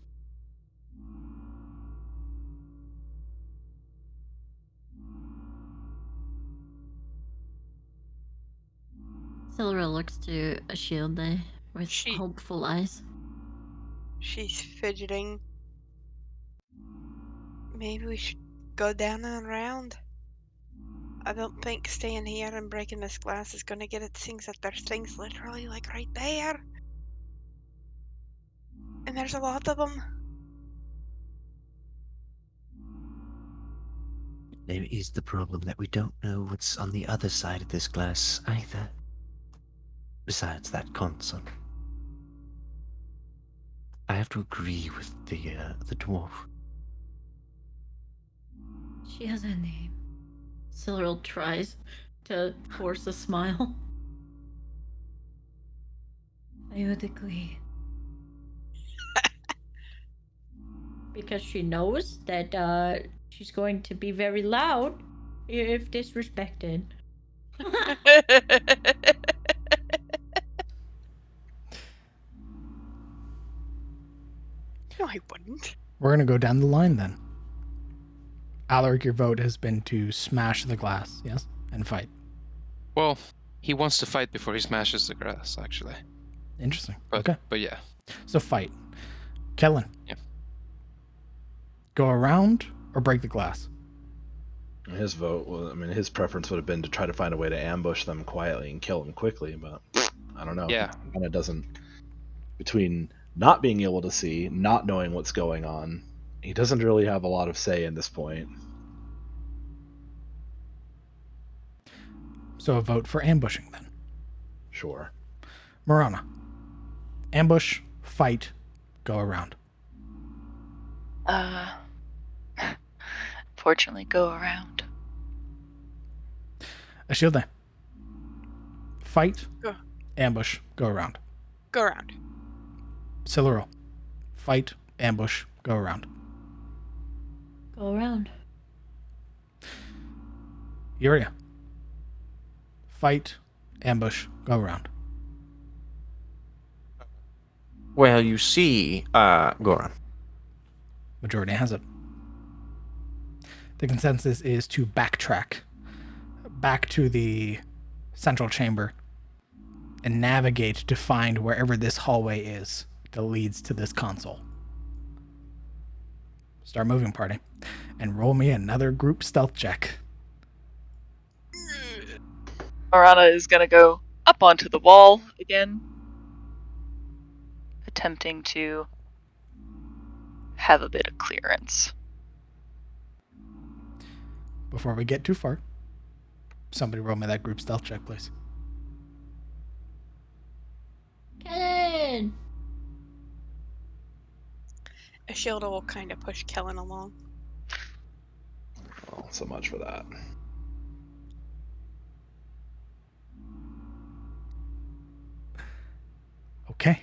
Silra looks to Ashilde with She- hopeful eyes. She's fidgeting. Maybe we should go down and around. I don't think staying here and breaking this glass is gonna get it things that there's things literally like right there. And there's a lot of them. There is the problem that we don't know what's on the other side of this glass either. Besides that console. I have to agree with the dwarf. She has a name. Cyril tries to force a smile. I would agree. Because she knows that she's going to be very loud if disrespected. No, I wouldn't. We're going to go down the line then. Alaric, your vote has been to smash the glass, yes? And fight. Well, he wants to fight before he smashes the grass, actually. Interesting. But, Okay. But yeah. So fight. Kellen. Yeah. Go around or break the glass? His vote, his preference would have been to try to find a way to ambush them quietly and kill them quickly, but I don't know. Yeah. Kind of doesn't. Between not being able to see, not knowing what's going on, he doesn't really have a lot of say in this point. So a vote for ambushing then. Sure. Marana. Ambush, fight, go around. Fortunately, go around. Ashilde. Fight, Go. ambush, go around. Go around. Siluro. Fight, ambush, go around. Go around. Yuria. Fight, ambush, go around. Well, you see, Goran. Majority has it. The consensus is to backtrack back to the central chamber and navigate to find wherever this hallway is that leads to this console. Start moving, party. And roll me another group stealth check. Marana is gonna go up onto the wall again, attempting to have a bit of clearance. Before we get too far, somebody roll me that group stealth check, please. Kellen! Ashilda will kind of push Kellen along. Well, so much for that. Okay.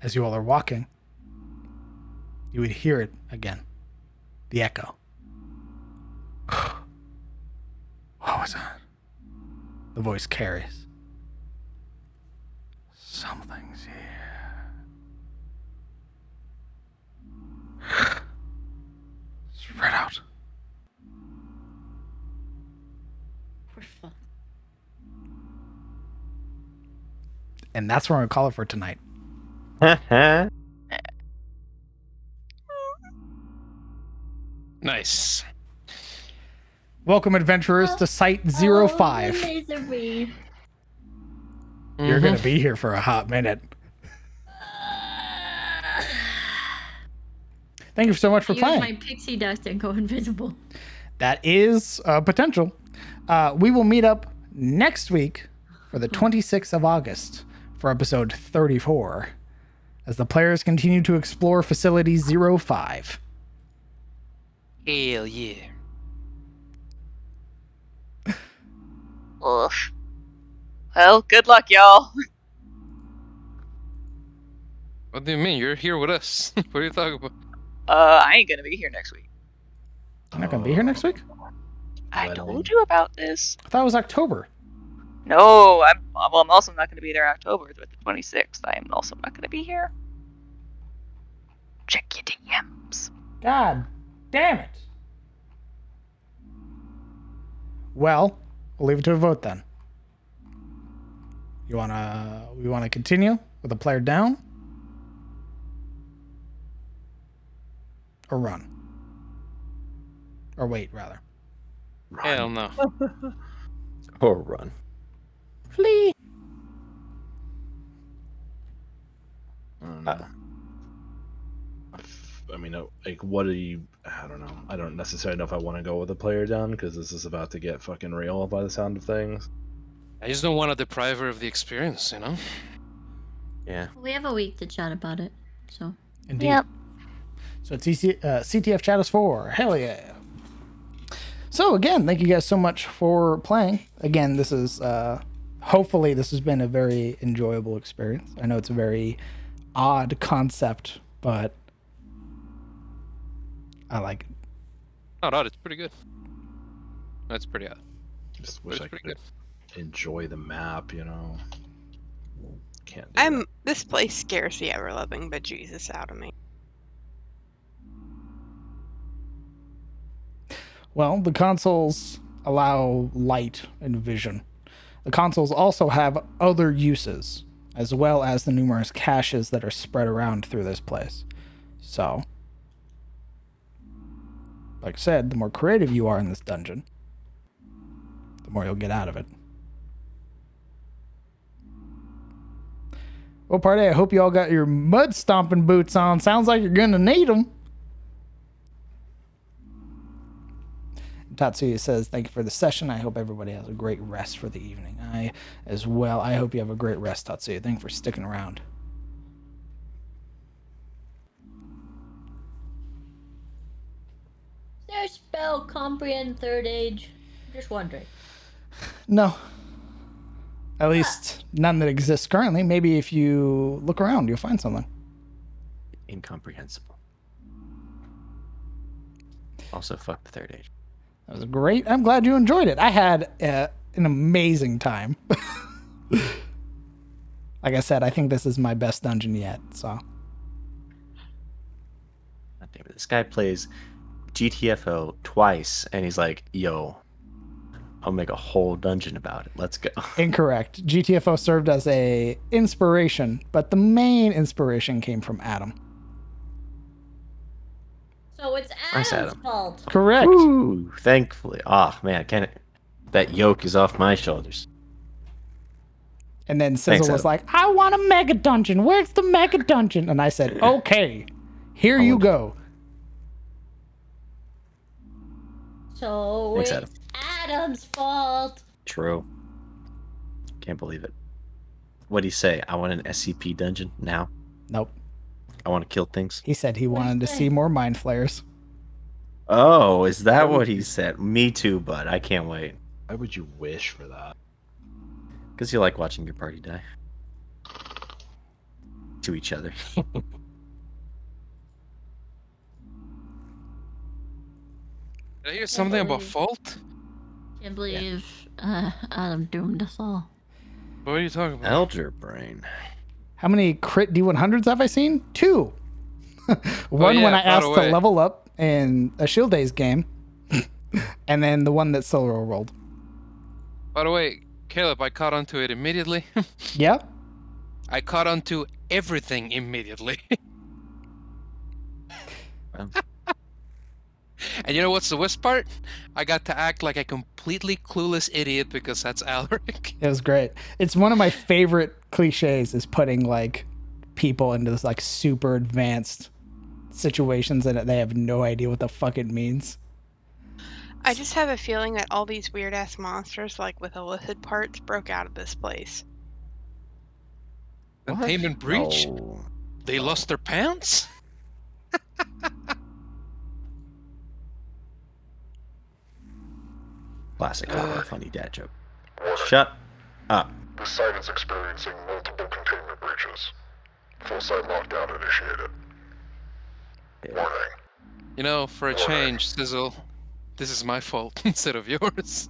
As you all are walking, you would hear it again. The echo. What was that? The voice carries. Something's here. Spread out. For fun. And that's where I'm going to call it for tonight. Nice. Welcome, adventurers, to Site 05. Misery. You're going to be here for a hot minute. Thank you so much for Use playing. my pixie dust and go invisible. That is potential. We will meet up next week for the 26th of August for episode 34 as the players continue to explore Facility 05. Hell yeah. Oof. Well, good luck, y'all. What do you mean? You're here with us. What are you talking about? I ain't gonna be here next week. You're not going to be here next week? I Let told me- you about this. I thought it was October. No, I'm also not gonna be there October, but the 26th. I am also not gonna be here. Check your DMs. God damn it. Well, we'll leave it to a vote then. We wanna continue with a player down? Or run? Or wait, rather. Hell no. Or run. Flee! I don't know. I mean, like, what do you? I don't know. I don't necessarily know if I want to go with a player down because this is about to get fucking real by the sound of things. I just don't want to deprive her of the experience, you know? Yeah. We have a week to chat about it, so. Indeed. Yep. So it's CTF Chat is 4. Hell yeah. So again, thank you guys so much for playing. Again, this is hopefully this has been a very enjoyable experience. I know it's a very odd concept, but I like it. Not odd, it's pretty good. That's pretty odd. Just But wish it's I pretty could good. enjoy the map, you know. Can't. Do This place scares the ever loving bejesus out of me. Well, the consoles allow light and vision. The consoles also have other uses, as well as the numerous caches that are spread around through this place. So, like I said, the more creative you are in this dungeon, the more you'll get out of it. Well, party, I hope you all got your mud stomping boots on. Sounds like you're gonna need them. Tatsuya says, thank you for the session. I hope everybody has a great rest for the evening. I, as well, I hope you have a great rest, Tatsuya. Thank you for sticking around. Is there a spell comprehend third age? I'm just wondering. No. At least none that exists currently. Maybe if you look around, you'll find something. Incomprehensible. Also, fuck the third age. That was great. I'm glad you enjoyed it. I had an amazing time. Like I said, I think this is my best dungeon yet. So, God damn it. This guy plays GTFO twice, and he's like, yo, I'll make a whole dungeon about it. Let's go. incorrect. GTFO served as a inspiration, but the main inspiration came from Adam. So it's Nice, Adam's Adam. fault. Correct. Woo, thankfully. Oh, man, that yoke is off my shoulders. And then Thanks, Sizzle was Adam. like, I want a mega dungeon. Where's the mega dungeon? And I said, okay, here you go. So Thanks, it's Adam's fault. True. Can't believe it. What'd he say? I want an SCP dungeon now. Nope. I want to kill things. He said he What'd he wanted to say? see more mind flares. Oh, is that what he said? Me too, bud. I can't wait. Why would you wish for that? Because you like watching your party die. To each other. Did I hear something about believe- fault? Can't believe Adam doomed us all. What are you talking about? Elder Brain. How many crit D100s have I seen? 2. One yeah, when I by the asked to way. level up in a Shield Days game. And then the one that Solo rolled. By the way, Caleb, I caught onto it immediately. Yeah? I caught onto everything immediately. Well, And And you know what's the worst part? I got to act like a completely clueless idiot because that's Alaric. It was great. It's one of my favorite cliches is putting like people into this like super advanced situations and they have no idea what the fuck it means. I just have a feeling that all these weird ass monsters, like with illicit parts, broke out of this place. Containment breach? No. They lost their pants? Classic horror funny dad joke. Warning. Shut up. This site is experiencing multiple containment breaches. Full site lockdown initiated. Warning. You know, for a change, Sizzle, this is my fault instead of yours.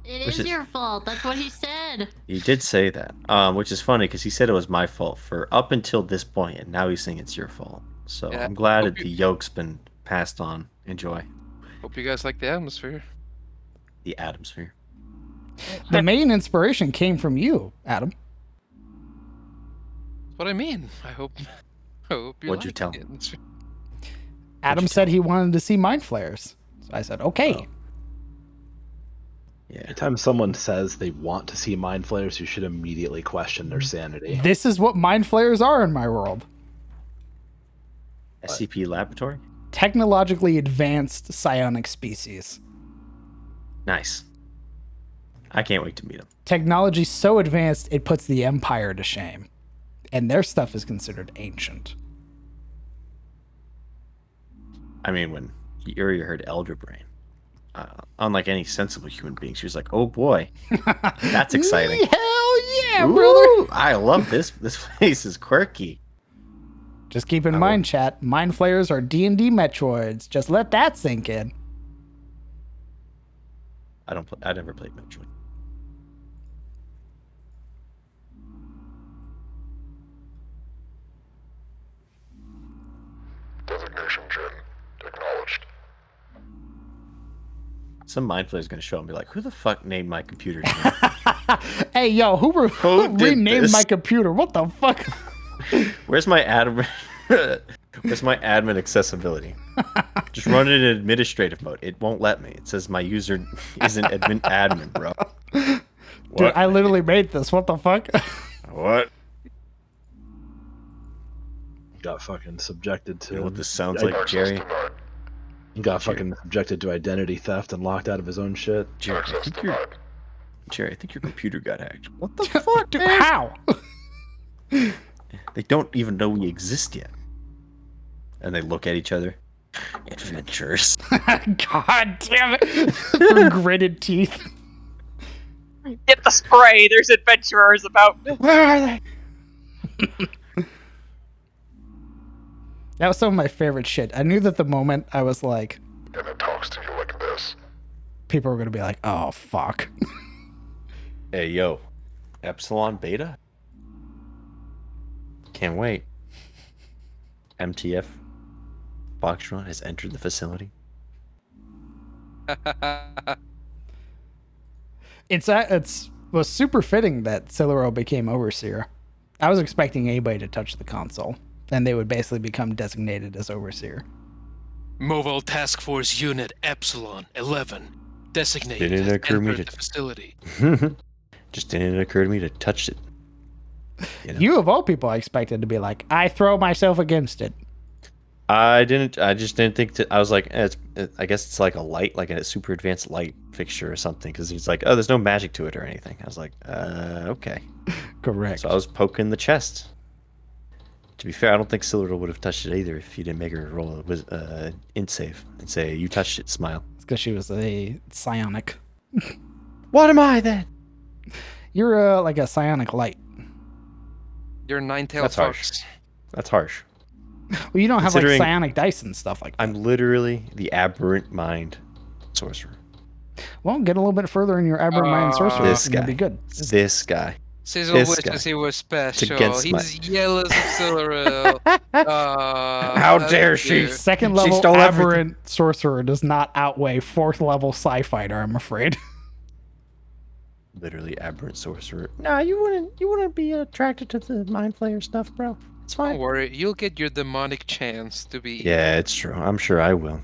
It Which is is- your fault. That's what he said. He did say that, which is funny because he said it was my fault for up until this point, and now he's saying it's your fault. So Yeah, I'm glad hope that you- the yoke's been passed on. Enjoy Hope you guys like the atmosphere. the atmosphere. The main inspiration came from you, Adam. That's what I mean. I hope you What'd you like tell the him? atmosphere. Adam you said he wanted to see mind flares. So I said, okay. Oh. Yeah. Anytime someone says they want to see mind flayers, you should immediately question their sanity. This is what mind flares are in my world. SCP laboratory. Technologically advanced psionic species. Nice. I can't wait to meet him. Technology so advanced it puts the Empire to shame. And their stuff is considered ancient. I mean, when Yuri heard Elder Brain, unlike any sensible human being, she was like, "Oh boy, that's exciting! Hell yeah, Ooh, brother! I love this. This place is quirky." Just keep in I mind, will- chat, mind flayers are D&D Metroids. Just let that sink in. I never played Metroid. Designation Jin. Acknowledged. Some mind flayer is going to show up and be like, "Who the fuck named my computer?" Hey, yo, who Who did renamed this? my computer? What the fuck? Where's my admin? Where's my admin accessibility? Just run it in administrative mode. It won't let me. It says my user isn't admin, bro. Dude, What? I literally made this. What the fuck? What? Got fucking subjected to. You know what this sounds I- like, Access Jerry? denied. Got fucking subjected to identity theft and locked out of his own shit. Jerry, I Access think denied. Jerry, I think your computer got hacked. What the Fuck, dude, how? They don't even know we exist yet. And they look at each other. Adventures. God damn it. Through gritted teeth. Get the spray. There's adventurers about. Where are they? That was some of my favorite shit. I knew that the moment I was like, And it talks to you like this. people were going to be like, oh, fuck. Hey, yo. Epsilon Beta? Can't wait. MTF Foxtrot has entered the facility. It's was super fitting that Siluro became Overseer. I was expecting anybody to touch the console, and they would basically become designated as Overseer. Mobile Task Force Unit Epsilon 11 designated Didn't has occur to me entered to- the facility. Just didn't occur to me to touch it. You know? You, of all people, I expected to be like, I throw myself against it. I just didn't think I was like, I guess it's like a light, like a super advanced light fixture or something. Because he's like, oh, there's no magic to it or anything. I was like, okay. Correct. So I was poking the chest. To be fair, I don't think Silver would have touched it either if you didn't make her roll. It was int save and say, you touched it, smile. It's because she was a psionic. What am I then? You're like a psionic light. You're a nine-tailed That's harsh. fox. That's harsh. Well, you don't have like Considering- psionic dice and stuff like that. I'm literally the aberrant mind sorcerer. Well, get a little bit further in your aberrant mind sorcerer, This and you'll guy. be good. This guy. Sizzle This wishes guy. he was special. against He's yellow as Silveril. How dare she? Second She level stole everything. aberrant sorcerer does not outweigh fourth level sci-fighter, I'm afraid. Literally aberrant sorcerer. Nah, you wouldn't be attracted to the mind flayer stuff, bro. It's Don't fine. worry, you'll get your demonic chance to be. Yeah, it's true. I'm sure I will.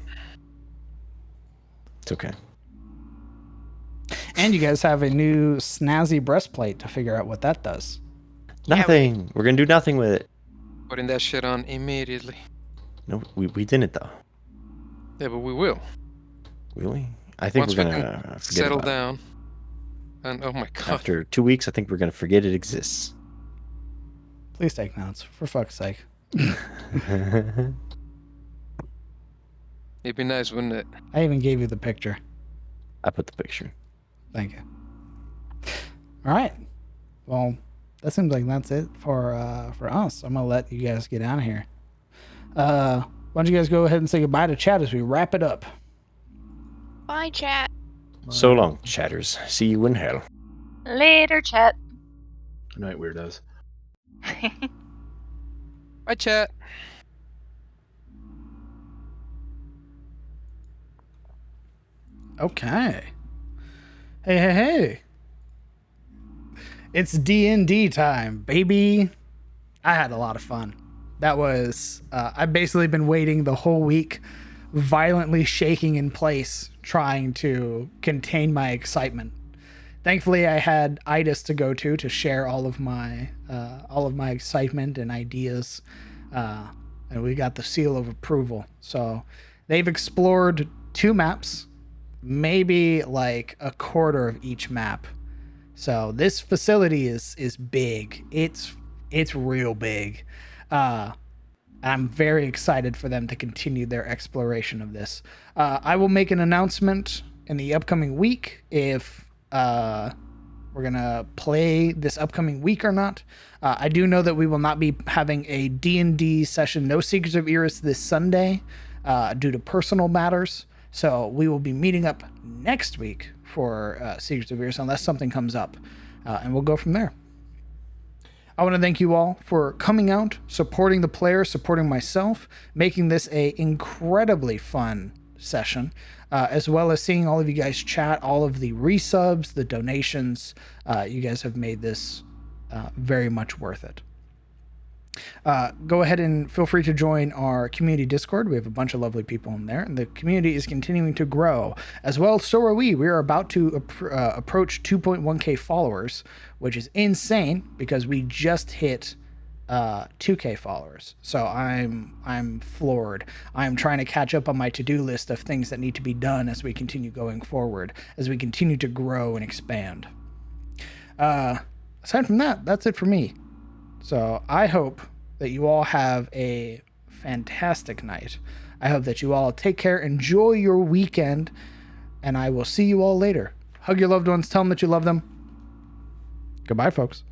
It's okay. And you guys have a new snazzy breastplate to figure out what that does. Nothing. We're gonna do nothing with it. Putting that shit on immediately. No, we didn't though. Yeah, but we will. Really? I think Once we're we gonna can forget settle about it. down. And oh my god. After 2 weeks, I think we're gonna forget it exists. Please take notes, for fuck's sake. It'd be nice, wouldn't it? I even gave you the picture. I put the picture. Thank you. All right. Well, that seems like that's it for us. I'm gonna let you guys get out of here. Why don't you guys go ahead and say goodbye to chat as we wrap it up? Bye, chat. So long, chatters. See you in hell. Later, chat. Good night, weirdos. Bye, chat. Okay. Hey. It's D&D time, baby. I had a lot of fun. That was, I've basically been waiting the whole week, violently shaking in place, trying to contain my excitement. Thankfully, I had Idas to go to share all of my excitement and ideas, and we got the seal of approval. So they've explored 2 maps, maybe like a quarter of each map. So this facility is big. It's real big. I'm very excited for them to continue their exploration of this. I will make an announcement in the upcoming week if we're gonna play this upcoming week or not. I do know that we will not be having a D&D session, no Secrets of Eris, this Sunday due to personal matters. So we will be meeting up next week for Secrets of Eris unless something comes up, and we'll go from there. I want to thank you all for coming out, supporting the players, supporting myself, making this a incredibly fun session, as well as seeing all of you guys chat, all of the resubs, the donations. You guys have made this very much worth it. Go ahead and feel free to join our community Discord. We have a bunch of lovely people in there, and the community is continuing to grow. As well, so are we. We are about to approach 2.1k followers, which is insane because we just hit 2k followers. So I'm floored. I'm trying to catch up on my to-do list of things that need to be done as we continue going forward, as we continue to grow and expand. Aside from that, that's it for me. So I hope that you all have a fantastic night. I hope that you all take care, enjoy your weekend, and I will see you all later. Hug your loved ones, tell them that you love them. Goodbye, folks.